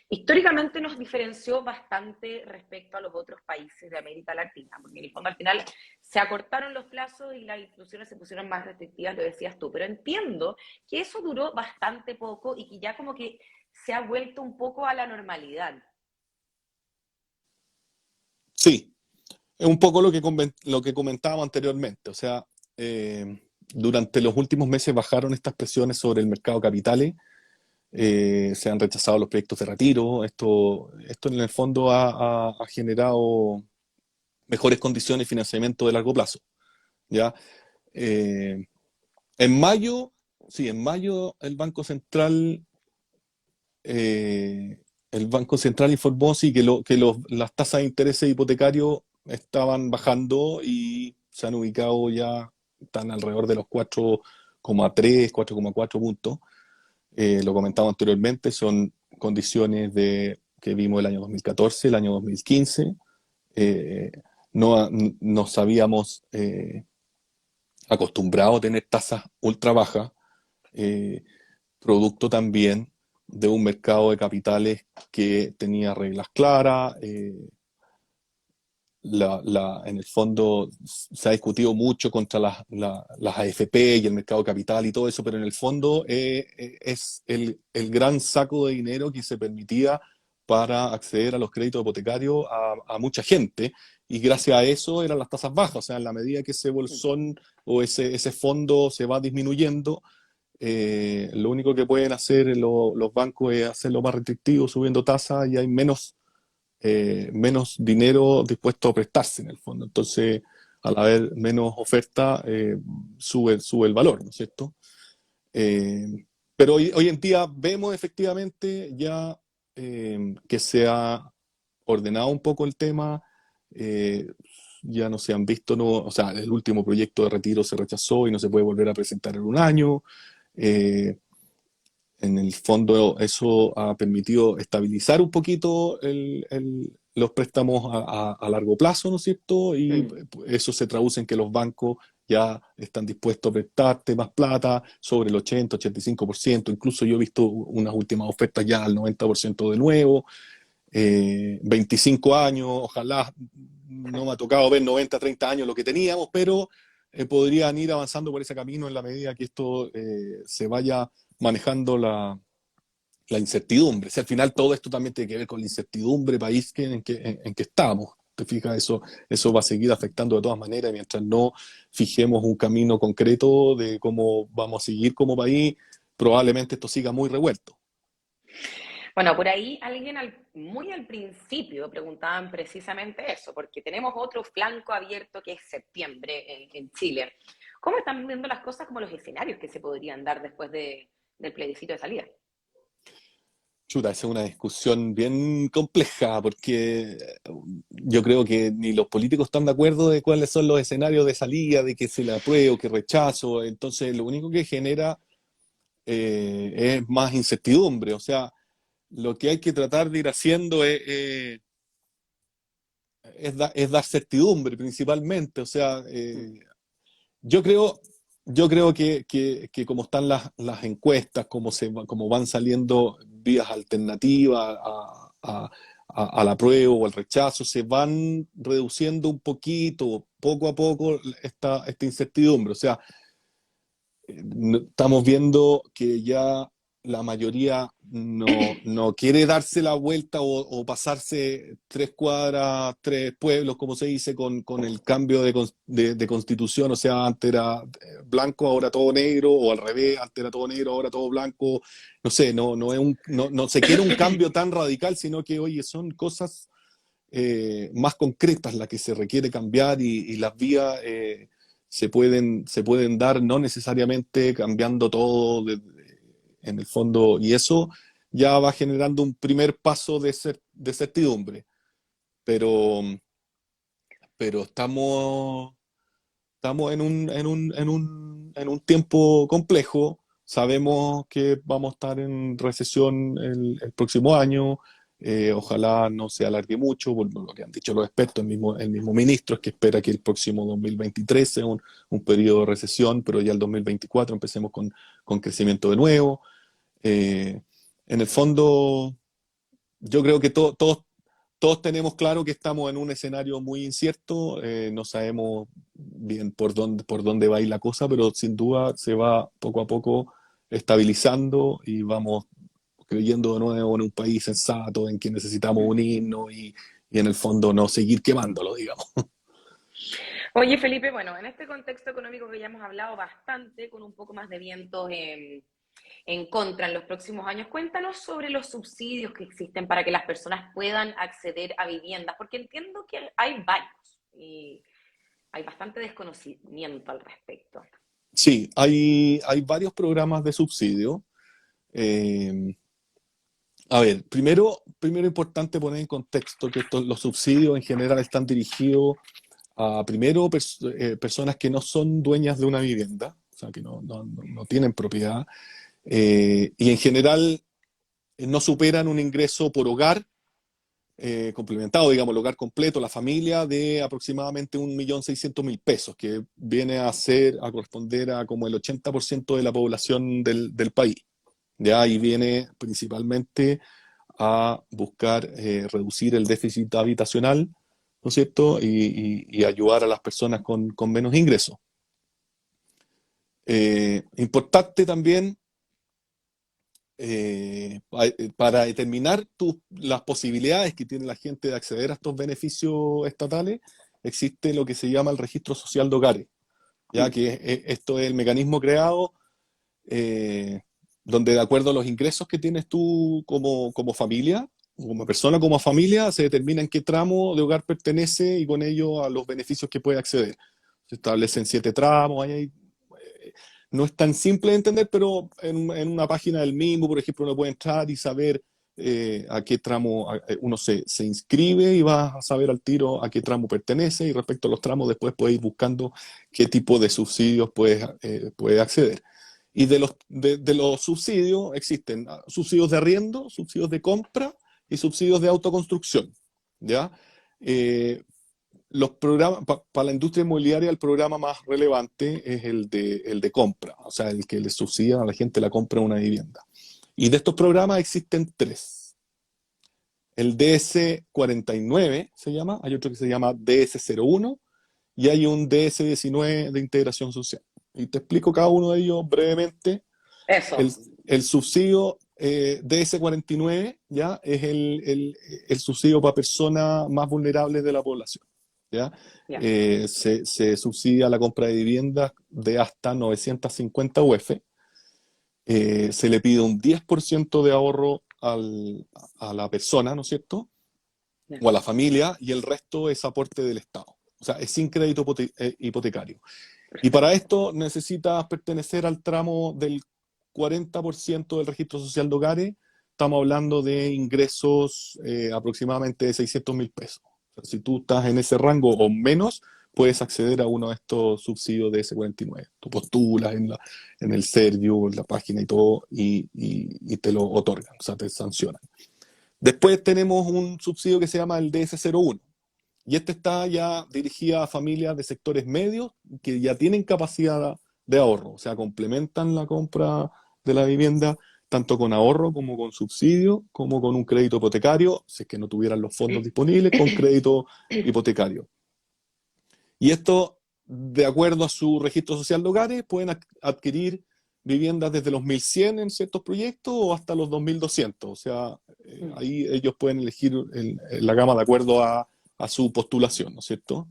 históricamente nos diferenció bastante respecto a los otros países de América Latina, porque en el fondo al final se acortaron los plazos y las instituciones se pusieron más restrictivas, lo decías tú, pero entiendo que eso duró bastante poco y que ya como que se ha vuelto un poco a la normalidad. Sí, es un poco lo que comentábamos anteriormente. O sea, durante los últimos meses bajaron estas presiones sobre el mercado de capitales, se han rechazado los proyectos de retiro. Esto en el fondo ha generado mejores condiciones de financiamiento de largo plazo. ¿Ya? Eh, en mayo, sí, en mayo el Banco Central informó sí, las tasas de interés hipotecarios estaban bajando y se han ubicado ya, están alrededor de los 4,3, 4,4 puntos. Lo comentaba anteriormente, son condiciones que vimos el año 2014, el año 2015. Eh, no nos habíamos acostumbrado a tener tasas ultra bajas, eh, producto también de un mercado de capitales que tenía reglas claras. En el fondo se ha discutido mucho contra las AFP y el mercado de capital y todo eso, pero en el fondo es el gran saco de dinero que se permitía para acceder a los créditos hipotecarios a mucha gente, y gracias a eso eran las tasas bajas. O sea, en la medida que ese bolsón o ese fondo se va disminuyendo, lo único que pueden hacer los bancos es hacerlo más restrictivo, subiendo tasas, y hay menos dinero dispuesto a prestarse en el fondo. Entonces, al haber menos oferta, sube el valor, ¿no es cierto? Eh, pero hoy en día vemos efectivamente ya que se ha ordenado un poco el tema. eh, ya no se han visto, no, o sea, el último proyecto de retiro se rechazó y no se puede volver a presentar en un año. Eh, en el fondo, eso ha permitido estabilizar un poquito los préstamos a largo plazo, ¿no es cierto? Y Mm. eso se traduce en que los bancos ya están dispuestos a prestarte más plata, sobre el 80, 85%. Incluso yo he visto unas últimas ofertas ya al 90% de nuevo. 25 años, ojalá no me ha tocado ver 90, 30 años lo que teníamos, pero podrían ir avanzando por ese camino en la medida que esto se vaya manejando la incertidumbre. Si al final todo esto también tiene que ver con la incertidumbre país en que estamos. ¿Te fijas? Eso va a seguir afectando de todas maneras mientras no fijemos un camino concreto de cómo vamos a seguir como país. Probablemente esto siga muy revuelto. Bueno, por ahí alguien muy al principio preguntaban precisamente eso, porque tenemos otro flanco abierto que es septiembre en Chile. ¿Cómo están viendo las cosas como los escenarios que se podrían dar después del plebiscito de salida? Chuta, esa es una discusión bien compleja porque yo creo que ni los políticos están de acuerdo de cuáles son los escenarios de salida, de que se le apruebe o que rechazo. Entonces, lo único que genera es más incertidumbre. O sea, lo que hay que tratar de ir haciendo es dar certidumbre principalmente. O sea, yo creo, yo creo que como están las encuestas, como van saliendo vías alternativas al apruebo o al rechazo, se van reduciendo un poquito, poco a poco, esta incertidumbre. O sea, estamos viendo que ya la mayoría no quiere darse la vuelta o pasarse 3 cuadras, 3 pueblos, como se dice, con el cambio de constitución. O sea, antes era blanco, ahora todo negro, o al revés, antes era todo negro, ahora todo blanco. No sé, no se quiere un cambio tan radical, sino que, oye, son cosas más concretas las que se requiere cambiar, y las vías se pueden dar no necesariamente cambiando todo en el fondo, y eso ya va generando un primer paso de certidumbre. Pero, pero estamos en un tiempo complejo. Sabemos que vamos a estar en recesión el próximo año. Ojalá no se alargue mucho, por lo que han dicho los expertos, el mismo ministro, es que espera que el próximo 2023 sea un periodo de recesión, pero ya el 2024 empecemos con crecimiento de nuevo. En el fondo, yo creo que todos tenemos claro que estamos en un escenario muy incierto, no sabemos bien por dónde va a ir la cosa, pero sin duda se va poco a poco estabilizando y vamos creyendo de nuevo en un país sensato, en que necesitamos unirnos y en el fondo no seguir quemándolo, digamos. Oye, Felipe, bueno, en este contexto económico que ya hemos hablado bastante, con un poco más de vientos en contra en los próximos años, cuéntanos sobre los subsidios que existen para que las personas puedan acceder a viviendas, porque entiendo que hay varios y hay bastante desconocimiento al respecto. Sí, hay varios programas de subsidio. Eh, a ver, primero importante poner en contexto que los subsidios en general están dirigidos a, primero, personas que no son dueñas de una vivienda, o sea, que no tienen propiedad, y en general no superan un ingreso por hogar complementado, digamos, el hogar completo, la familia, de aproximadamente 1.600.000 pesos, que viene a corresponder a como el 80% de la población del país. Ya ahí viene principalmente a buscar reducir el déficit habitacional, ¿no es cierto? Y ayudar a las personas con menos ingresos. Importante también para determinar las posibilidades que tiene la gente de acceder a estos beneficios estatales, existe lo que se llama el registro social de hogares, ya que esto es el mecanismo creado donde de acuerdo a los ingresos que tienes tú como familia, como persona, como familia, se determina en qué tramo de hogar pertenece y con ello a los beneficios que puede acceder. Se establecen 7 tramos, no es tan simple de entender, pero en una página del mismo, por ejemplo, uno puede entrar y saber a qué tramo uno se inscribe y va a saber al tiro a qué tramo pertenece, y respecto a los tramos después puede ir buscando qué tipo de subsidios puede acceder. Y de los subsidios existen subsidios de arriendo, subsidios de compra y subsidios de autoconstrucción, ¿ya? Los programas, para la industria inmobiliaria, el programa más relevante es el de compra, o sea, el que le subsidia a la gente la compra de una vivienda. Y de estos programas existen 3. El DS49 se llama, hay otro que se llama DS01 y hay un DS19 de integración social. Y te explico cada uno de ellos brevemente. El, Eso. el subsidio DS49 ya es el subsidio para personas más vulnerables de la población. ¿Ya? Ya. Se subsidia la compra de viviendas de hasta 950 UF. Se le pide un 10% de ahorro a la persona, ¿no es cierto? Ya. O a la familia, y el resto es aporte del Estado. O sea, es sin crédito hipotecario. Y para Perfecto. esto necesitas pertenecer al tramo del 40% del registro social de hogares. Estamos hablando de ingresos aproximadamente de 600.000 pesos. O sea, si tú estás en ese rango o menos, puedes acceder a uno de estos subsidios de S49. Tú postulas en el Serviu, en la página y todo, y te lo otorgan, o sea, te sancionan. Después tenemos un subsidio que se llama el DS01. Y este está ya dirigido a familias de sectores medios que ya tienen capacidad de ahorro, o sea, complementan la compra de la vivienda tanto con ahorro como con subsidio, como con un crédito hipotecario, si es que no tuvieran los fondos disponibles, con crédito hipotecario. Y esto, de acuerdo a su registro social de hogares, pueden adquirir viviendas desde los 1.100 en ciertos proyectos o hasta los 2.200. O sea, ahí ellos pueden elegir la gama de acuerdo a su postulación, ¿no es cierto?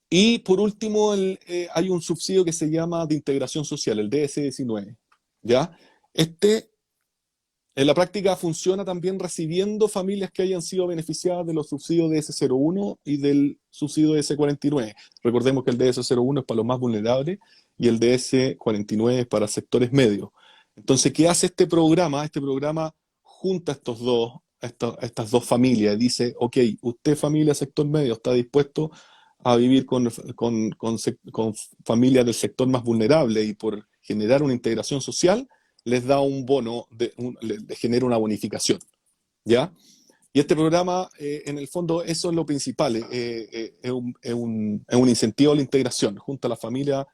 Y por último, hay un subsidio que se llama de integración social, el DS19. ¿Ya? Este en la práctica funciona también recibiendo familias que hayan sido beneficiadas de los subsidios de DS01 y del subsidio de DS49. Recordemos que el DS01 es para los más vulnerables y el DS49 es para sectores medios. Entonces, ¿qué hace este programa? Este programa junta estas dos familias y dice, ok, usted familia sector medio está dispuesto a vivir con familias del sector más vulnerable y por generar una integración social, les da un bono, les genera una bonificación, ¿ya? Y este programa, en el fondo, eso es lo principal, es un incentivo a la integración junto a la familia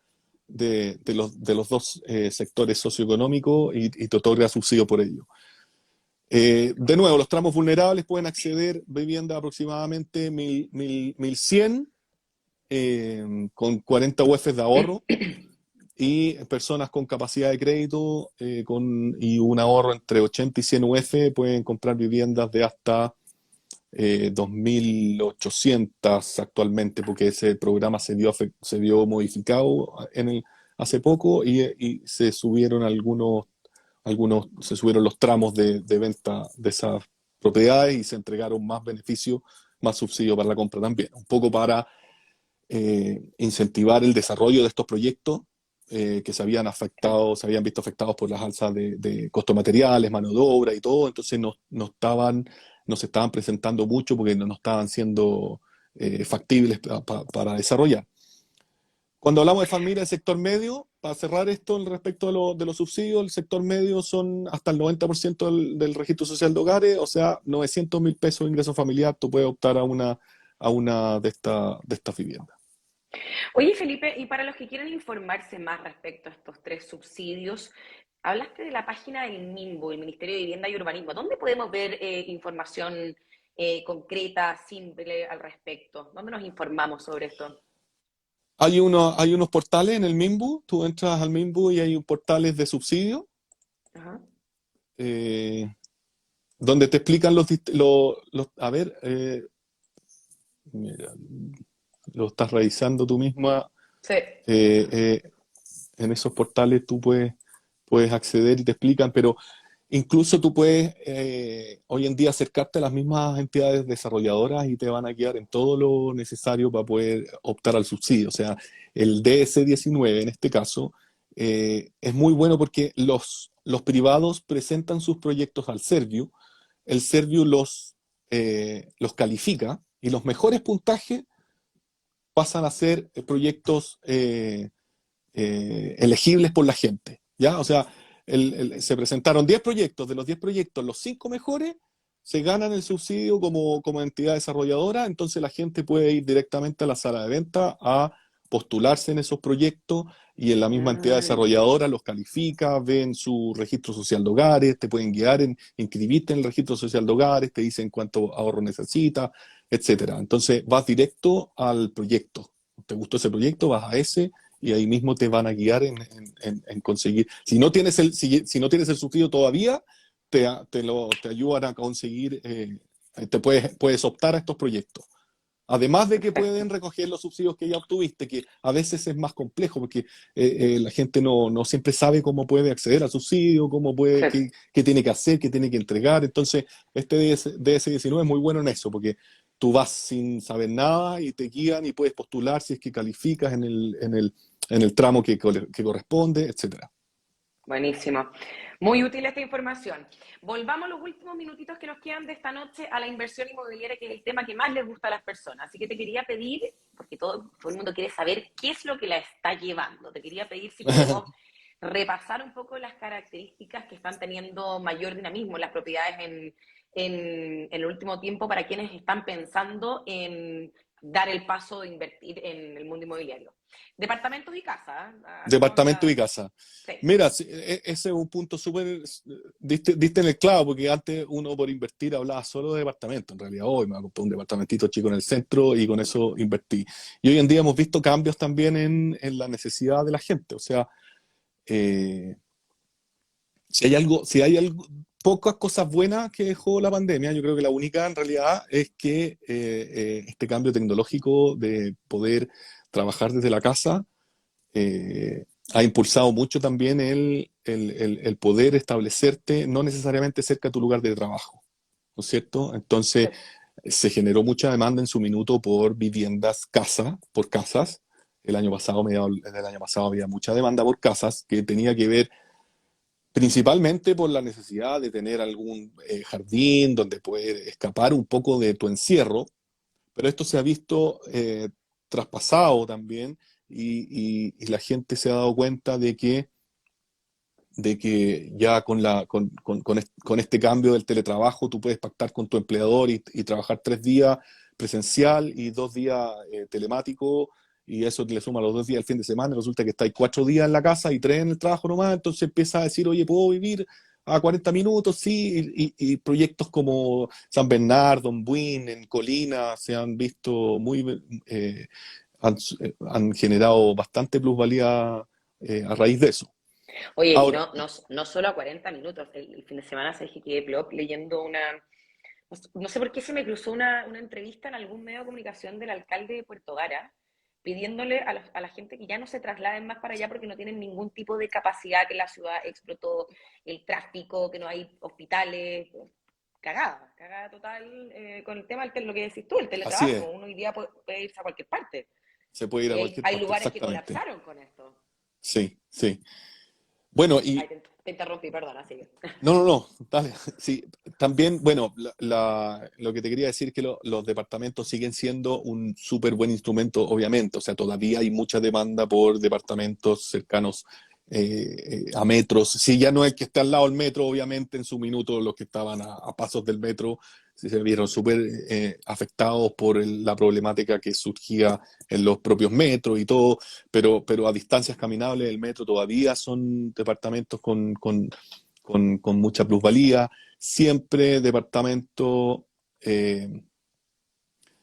de los dos sectores socioeconómicos y te otorga subsidio por ello. De nuevo, los tramos vulnerables pueden acceder vivienda aproximadamente 1.100 con 40 UFs de ahorro, y personas con capacidad de crédito y un ahorro entre 80 y 100 UF pueden comprar viviendas de hasta 2.800 actualmente, porque ese programa se vio modificado hace poco y se subieron se subieron los tramos de venta de esas propiedades y se entregaron más beneficios, más subsidio para la compra también, un poco para incentivar el desarrollo de estos proyectos que se habían visto afectados por las alzas de costos materiales, mano de obra y todo, entonces no se estaban presentando mucho porque no estaban siendo factibles para desarrollar. Cuando hablamos de familia del sector medio, para cerrar esto respecto de los subsidios, el sector medio son hasta el 90% del registro social de hogares, o sea, 900.000 pesos de ingreso familiar, tú puedes optar a una de estas viviendas. Oye, Felipe, y para los que quieren informarse más respecto a estos tres subsidios, hablaste de la página del MIMBU, el Ministerio de Vivienda y Urbanismo. ¿Dónde podemos ver información concreta, simple al respecto? ¿Dónde nos informamos sobre esto? Hay unos portales en el MIMBU, tú entras al MIMBU y hay portales de subsidio, Ajá. donde te explican a ver, mira, lo estás revisando tú misma. Sí. En esos portales tú puedes acceder y te explican, pero incluso tú puedes hoy en día acercarte a las mismas entidades desarrolladoras y te van a guiar en todo lo necesario para poder optar al subsidio. O sea, el DS-19 en este caso es muy bueno porque los privados presentan sus proyectos al Serviu, el Serviu los califica y los mejores puntajes pasan a ser proyectos elegibles por la gente, ¿ya? O sea, se presentaron 10 proyectos, de los 10 proyectos, los 5 mejores se ganan el subsidio como entidad desarrolladora, entonces la gente puede ir directamente a la sala de venta a postularse en esos proyectos y en la misma entidad desarrolladora los califica, ven su registro social de hogares, te pueden guiar en inscribirte en el registro social de hogares, te dicen cuánto ahorro necesitas, etcétera. Entonces vas directo al proyecto. ¿Te gustó ese proyecto? Vas a ese y ahí mismo te van a guiar en conseguir. Si no tienes si no tienes el subsidio todavía, te ayudan a conseguir, puedes optar a estos proyectos. Además de que pueden recoger los subsidios que ya obtuviste, que a veces es más complejo porque la gente no siempre sabe cómo puede acceder al subsidio, qué tiene que hacer, qué tiene que entregar. Entonces, este DS-19 es muy bueno en eso, porque tú vas sin saber nada y te guían y puedes postular si es que calificas en el tramo que corresponde, etcétera. Buenísimo. Muy útil esta información. Volvamos los últimos minutitos que nos quedan de esta noche a la inversión inmobiliaria, que es el tema que más les gusta a las personas. Así que te quería pedir, porque todo el mundo quiere saber qué es lo que la está llevando. Te quería pedir si podemos repasar un poco las características que están teniendo mayor dinamismo en las propiedades en el último tiempo para quienes están pensando en dar el paso de invertir en el mundo inmobiliario. Departamentos y casa. Departamento y casa. Sí. Mira, ese es un punto súper. Diste en el clavo, porque antes uno por invertir hablaba solo de departamento. En realidad, hoy me voy a comprar un departamentito chico en el centro y con eso invertí. Y hoy en día hemos visto cambios también en la necesidad de la gente. O sea, si hay algo, pocas cosas buenas que dejó la pandemia, yo creo que la única en realidad es que este cambio tecnológico de poder trabajar desde la casa ha impulsado mucho también el poder establecerte no necesariamente cerca de tu lugar de trabajo, ¿no es cierto? Entonces se generó mucha demanda en su minuto por viviendas, por casas. El año pasado, mediados del año pasado, había mucha demanda por casas que tenía que ver principalmente por la necesidad de tener algún jardín donde poder escapar un poco de tu encierro, pero esto se ha visto traspasado también y la gente se ha dado cuenta de que de que ya con este cambio del teletrabajo tú puedes pactar con tu empleador y trabajar 3 días presencial y 2 días telemático, y eso le suma los 2 días del fin de semana, y resulta que estáis 4 días en la casa y 3 en el trabajo nomás, entonces empieza a decir, oye, ¿puedo vivir a 40 minutos? Sí, y proyectos como San Bernardo, en Buin, en Colina, se han visto han generado bastante plusvalía a raíz de eso. Oye, y Ahora, no solo a 40 minutos. El fin de semana se que quedé plop leyendo no sé por qué se me cruzó una entrevista en algún medio de comunicación del alcalde de Puerto Gara, pidiéndole a la gente que ya no se trasladen más para allá porque no tienen ningún tipo de capacidad, que la ciudad explotó, el tráfico, que no hay hospitales. Cagada total, con el tema lo que decís tú, el así teletrabajo. es, Uno hoy día puede irse a cualquier parte. se puede ir a Y cualquier hay parte, lugares que exactamente. colapsaron con esto. Sí, sí. Bueno, Ay, y te interrumpí, perdona, sigue. no, dale. Sí, también, bueno, lo que te quería decir es que los departamentos siguen siendo un súper buen instrumento, obviamente. O sea, todavía hay mucha demanda por departamentos cercanos a metros. Si ya no es que esté al lado del metro, obviamente en su minuto los que estaban a pasos del metro se vieron súper afectados por la problemática que surgía en los propios metros y todo, pero a distancias caminables del metro todavía son departamentos con mucha plusvalía, siempre eh,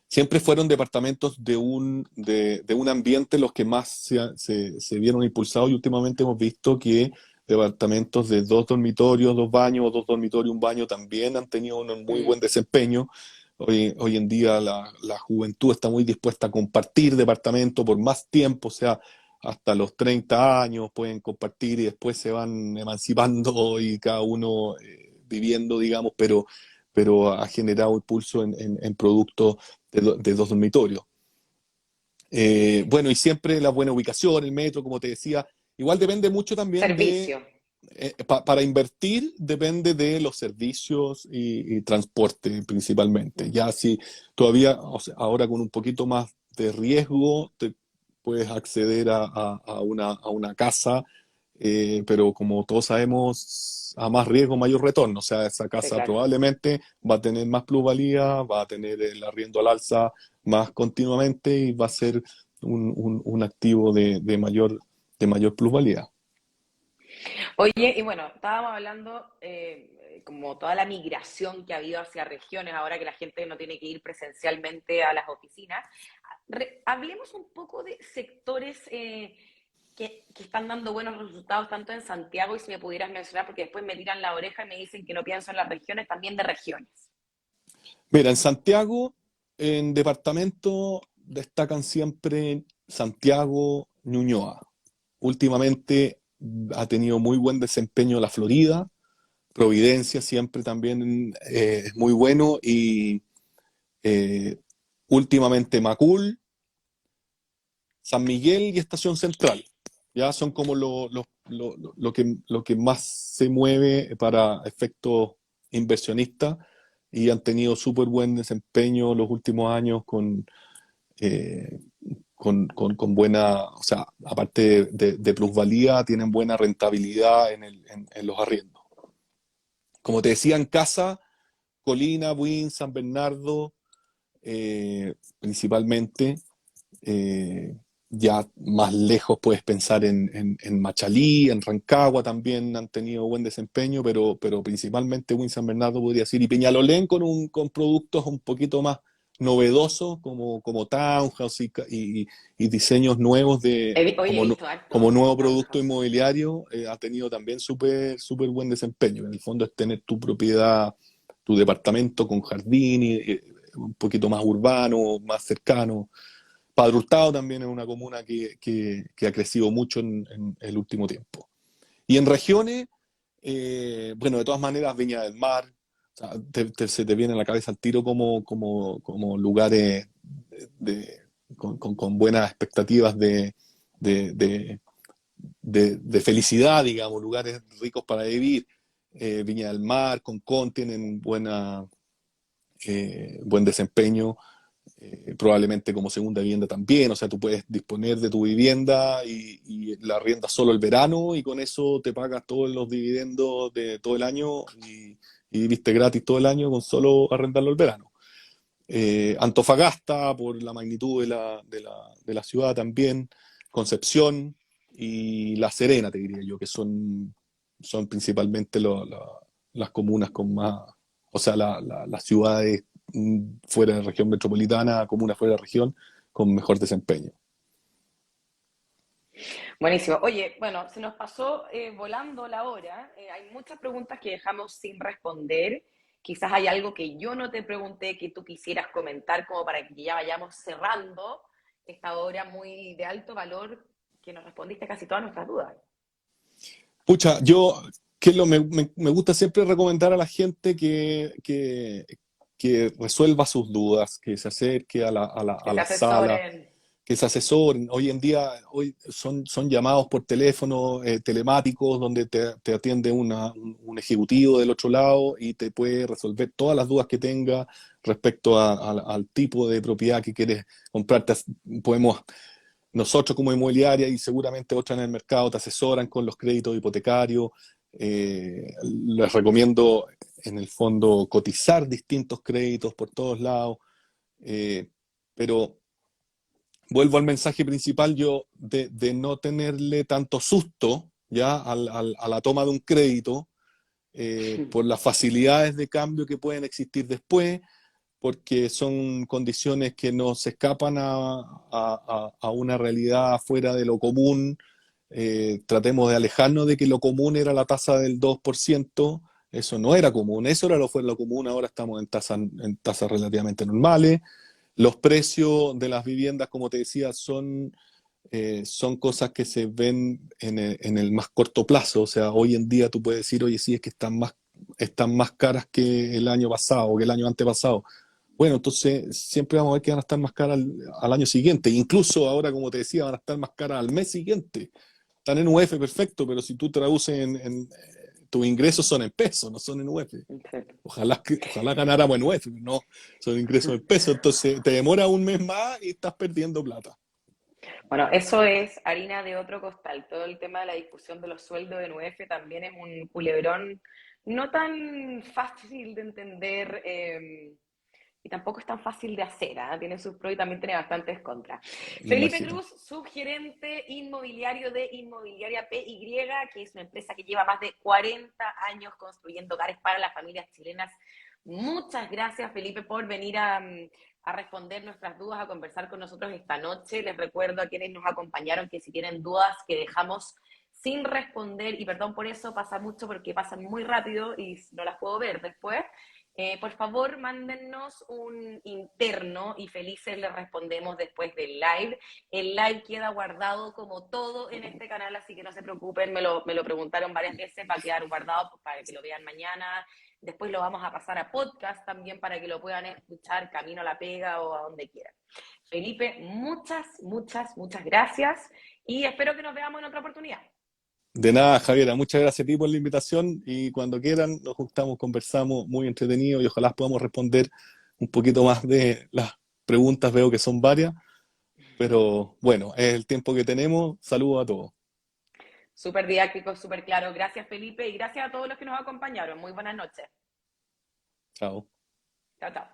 siempre fueron departamentos de un ambiente los que más se vieron impulsados, y últimamente hemos visto que departamentos de 2 dormitorios, 2 baños, 2 dormitorios, un baño también han tenido un muy Mm. buen desempeño. Hoy en día la juventud está muy dispuesta a compartir departamento por más tiempo, o sea, hasta los 30 años pueden compartir y después se van emancipando y cada uno viviendo, digamos, pero ha generado impulso en productos de 2 dormitorios. Bueno, y siempre la buena ubicación, el metro, como te decía, igual depende mucho también Servicio. para invertir, depende de los servicios y transporte principalmente. Mm. Ya si todavía, o sea, ahora con un poquito más de riesgo, te puedes acceder a una casa, pero como todos sabemos, a más riesgo, mayor retorno. O sea, esa Sí, casa claro. probablemente va a tener más plusvalía, va a tener el arriendo al alza más continuamente y va a ser un activo de mayor plusvalía. Oye, y bueno, estábamos hablando como toda la migración que ha habido hacia regiones, ahora que la gente no tiene que ir presencialmente a las oficinas. Hablemos un poco de sectores que están dando buenos resultados tanto en Santiago, y si me pudieras mencionar, porque después me tiran la oreja y me dicen que no pienso en las regiones, también de regiones. Mira, en Santiago, en departamento, destacan siempre Santiago, Ñuñoa. Últimamente ha tenido muy buen desempeño la Florida, Providencia siempre también es muy bueno, y eh, últimamente Macul, San Miguel y Estación Central. Ya son como lo que más se mueve para efectos inversionistas, y han tenido súper buen desempeño los últimos años eh, con buena, o sea, aparte de plusvalía, tienen buena rentabilidad en los arriendos. Como te decía, en casa, Colina, Buin, San Bernardo, principalmente. Eh, ya más lejos puedes pensar en Machalí, en Rancagua también han tenido buen desempeño, pero principalmente Win San Bernardo podría decir, y Peñalolén con productos un poquito más novedosos como Townhouse y diseños nuevos Oye, he como, visto como harto nuevo producto Townhouse. inmobiliario, ha tenido también súper súper buen desempeño. En el fondo es tener tu propiedad, tu departamento con jardín y un poquito más urbano, más cercano. Padre Hurtado también es una comuna que ha crecido mucho en el último tiempo. Y en regiones, bueno, de todas maneras, Viña del Mar, o sea, se te viene a la cabeza al tiro como lugares con buenas expectativas de, de- de felicidad, digamos, lugares ricos para vivir. Viña del Mar, Concón tienen buen desempeño. probablemente como segunda vivienda también, o sea, tú puedes disponer de tu vivienda y la arriendas solo el verano y con eso te pagas todos los dividendos de todo el año y viviste gratis todo el año con solo arrendarlo el verano. Antofagasta, por la magnitud de la ciudad también, Concepción y La Serena, te diría yo, que son principalmente las comunas con más, o sea, las ciudades fuera de la región metropolitana, comunas fuera de la región, con mejor desempeño. Buenísimo. Oye, bueno, se nos pasó volando la hora. Hay muchas preguntas que dejamos sin responder. Quizás hay algo que yo no te pregunté que tú quisieras comentar como para que ya vayamos cerrando esta hora muy de alto valor que nos respondiste casi todas nuestras dudas. Pucha, me gusta siempre recomendar a la gente que resuelva sus dudas, que se acerque Que a se la sala, asesoren. que se asesoren. Hoy en día son llamados por teléfono telemáticos donde te atiende un ejecutivo del otro lado y te puede resolver todas las dudas que tenga respecto al tipo de propiedad que quieres comprarte. Podemos nosotros como inmobiliaria y seguramente otras en el mercado te asesoran con los créditos hipotecarios. Les recomiendo en el fondo cotizar distintos créditos por todos lados, pero vuelvo al mensaje principal yo de no tenerle tanto susto ya a la toma de un crédito por las facilidades de cambio que pueden existir después, porque son condiciones que nos escapan a una realidad fuera de lo común. Tratemos de alejarnos de que lo común era la tasa del 2%. Eso no era común, eso era lo fue lo común, ahora estamos en tasas relativamente normales. Los precios de las viviendas, como te decía, son cosas que se ven en el más corto plazo. O sea, hoy en día tú puedes decir, oye, sí, es que están más caras que el año pasado o que el año antepasado. Bueno, entonces siempre vamos a ver que van a estar más caras al año siguiente. Incluso ahora, como te decía, van a estar más caras al mes siguiente. Están en UF, perfecto, pero si tú traduces tus ingresos son en pesos, no son en UF. Ojalá ganáramos en UF, no son ingresos en pesos. Entonces te demora un mes más y estás perdiendo plata. Bueno, eso es harina de otro costal. Todo el tema de la discusión de los sueldos en UF también es un culebrón no tan fácil de entender y tampoco es tan fácil de hacer. Tiene sus pros y también tiene bastantes contras. Me Felipe imagino. Cruz, subgerente inmobiliario de Inmobiliaria PY, que es una empresa que lleva más de 40 años construyendo hogares para las familias chilenas. Muchas gracias, Felipe, por venir a responder nuestras dudas, a conversar con nosotros esta noche. Les recuerdo a quienes nos acompañaron que si tienen dudas que dejamos sin responder, y perdón por eso, pasa mucho porque pasan muy rápido y no las puedo ver después, por favor, mándennos un interno y felices les respondemos después del live. El live queda guardado como todo en este canal, así que no se preocupen, me lo preguntaron varias veces, va a quedar guardado para que lo vean mañana. Después lo vamos a pasar a podcast también para que lo puedan escuchar camino a la pega o a donde quieran. Felipe, muchas gracias y espero que nos veamos en otra oportunidad. De nada, Javiera, muchas gracias a ti por la invitación y cuando quieran nos juntamos, conversamos, muy entretenido y ojalá podamos responder un poquito más de las preguntas, veo que son varias, pero bueno, es el tiempo que tenemos. Saludos a todos. Súper didáctico, súper claro. Gracias, Felipe, y gracias a todos los que nos acompañaron. Muy buenas noches. Chao. Chao, chao.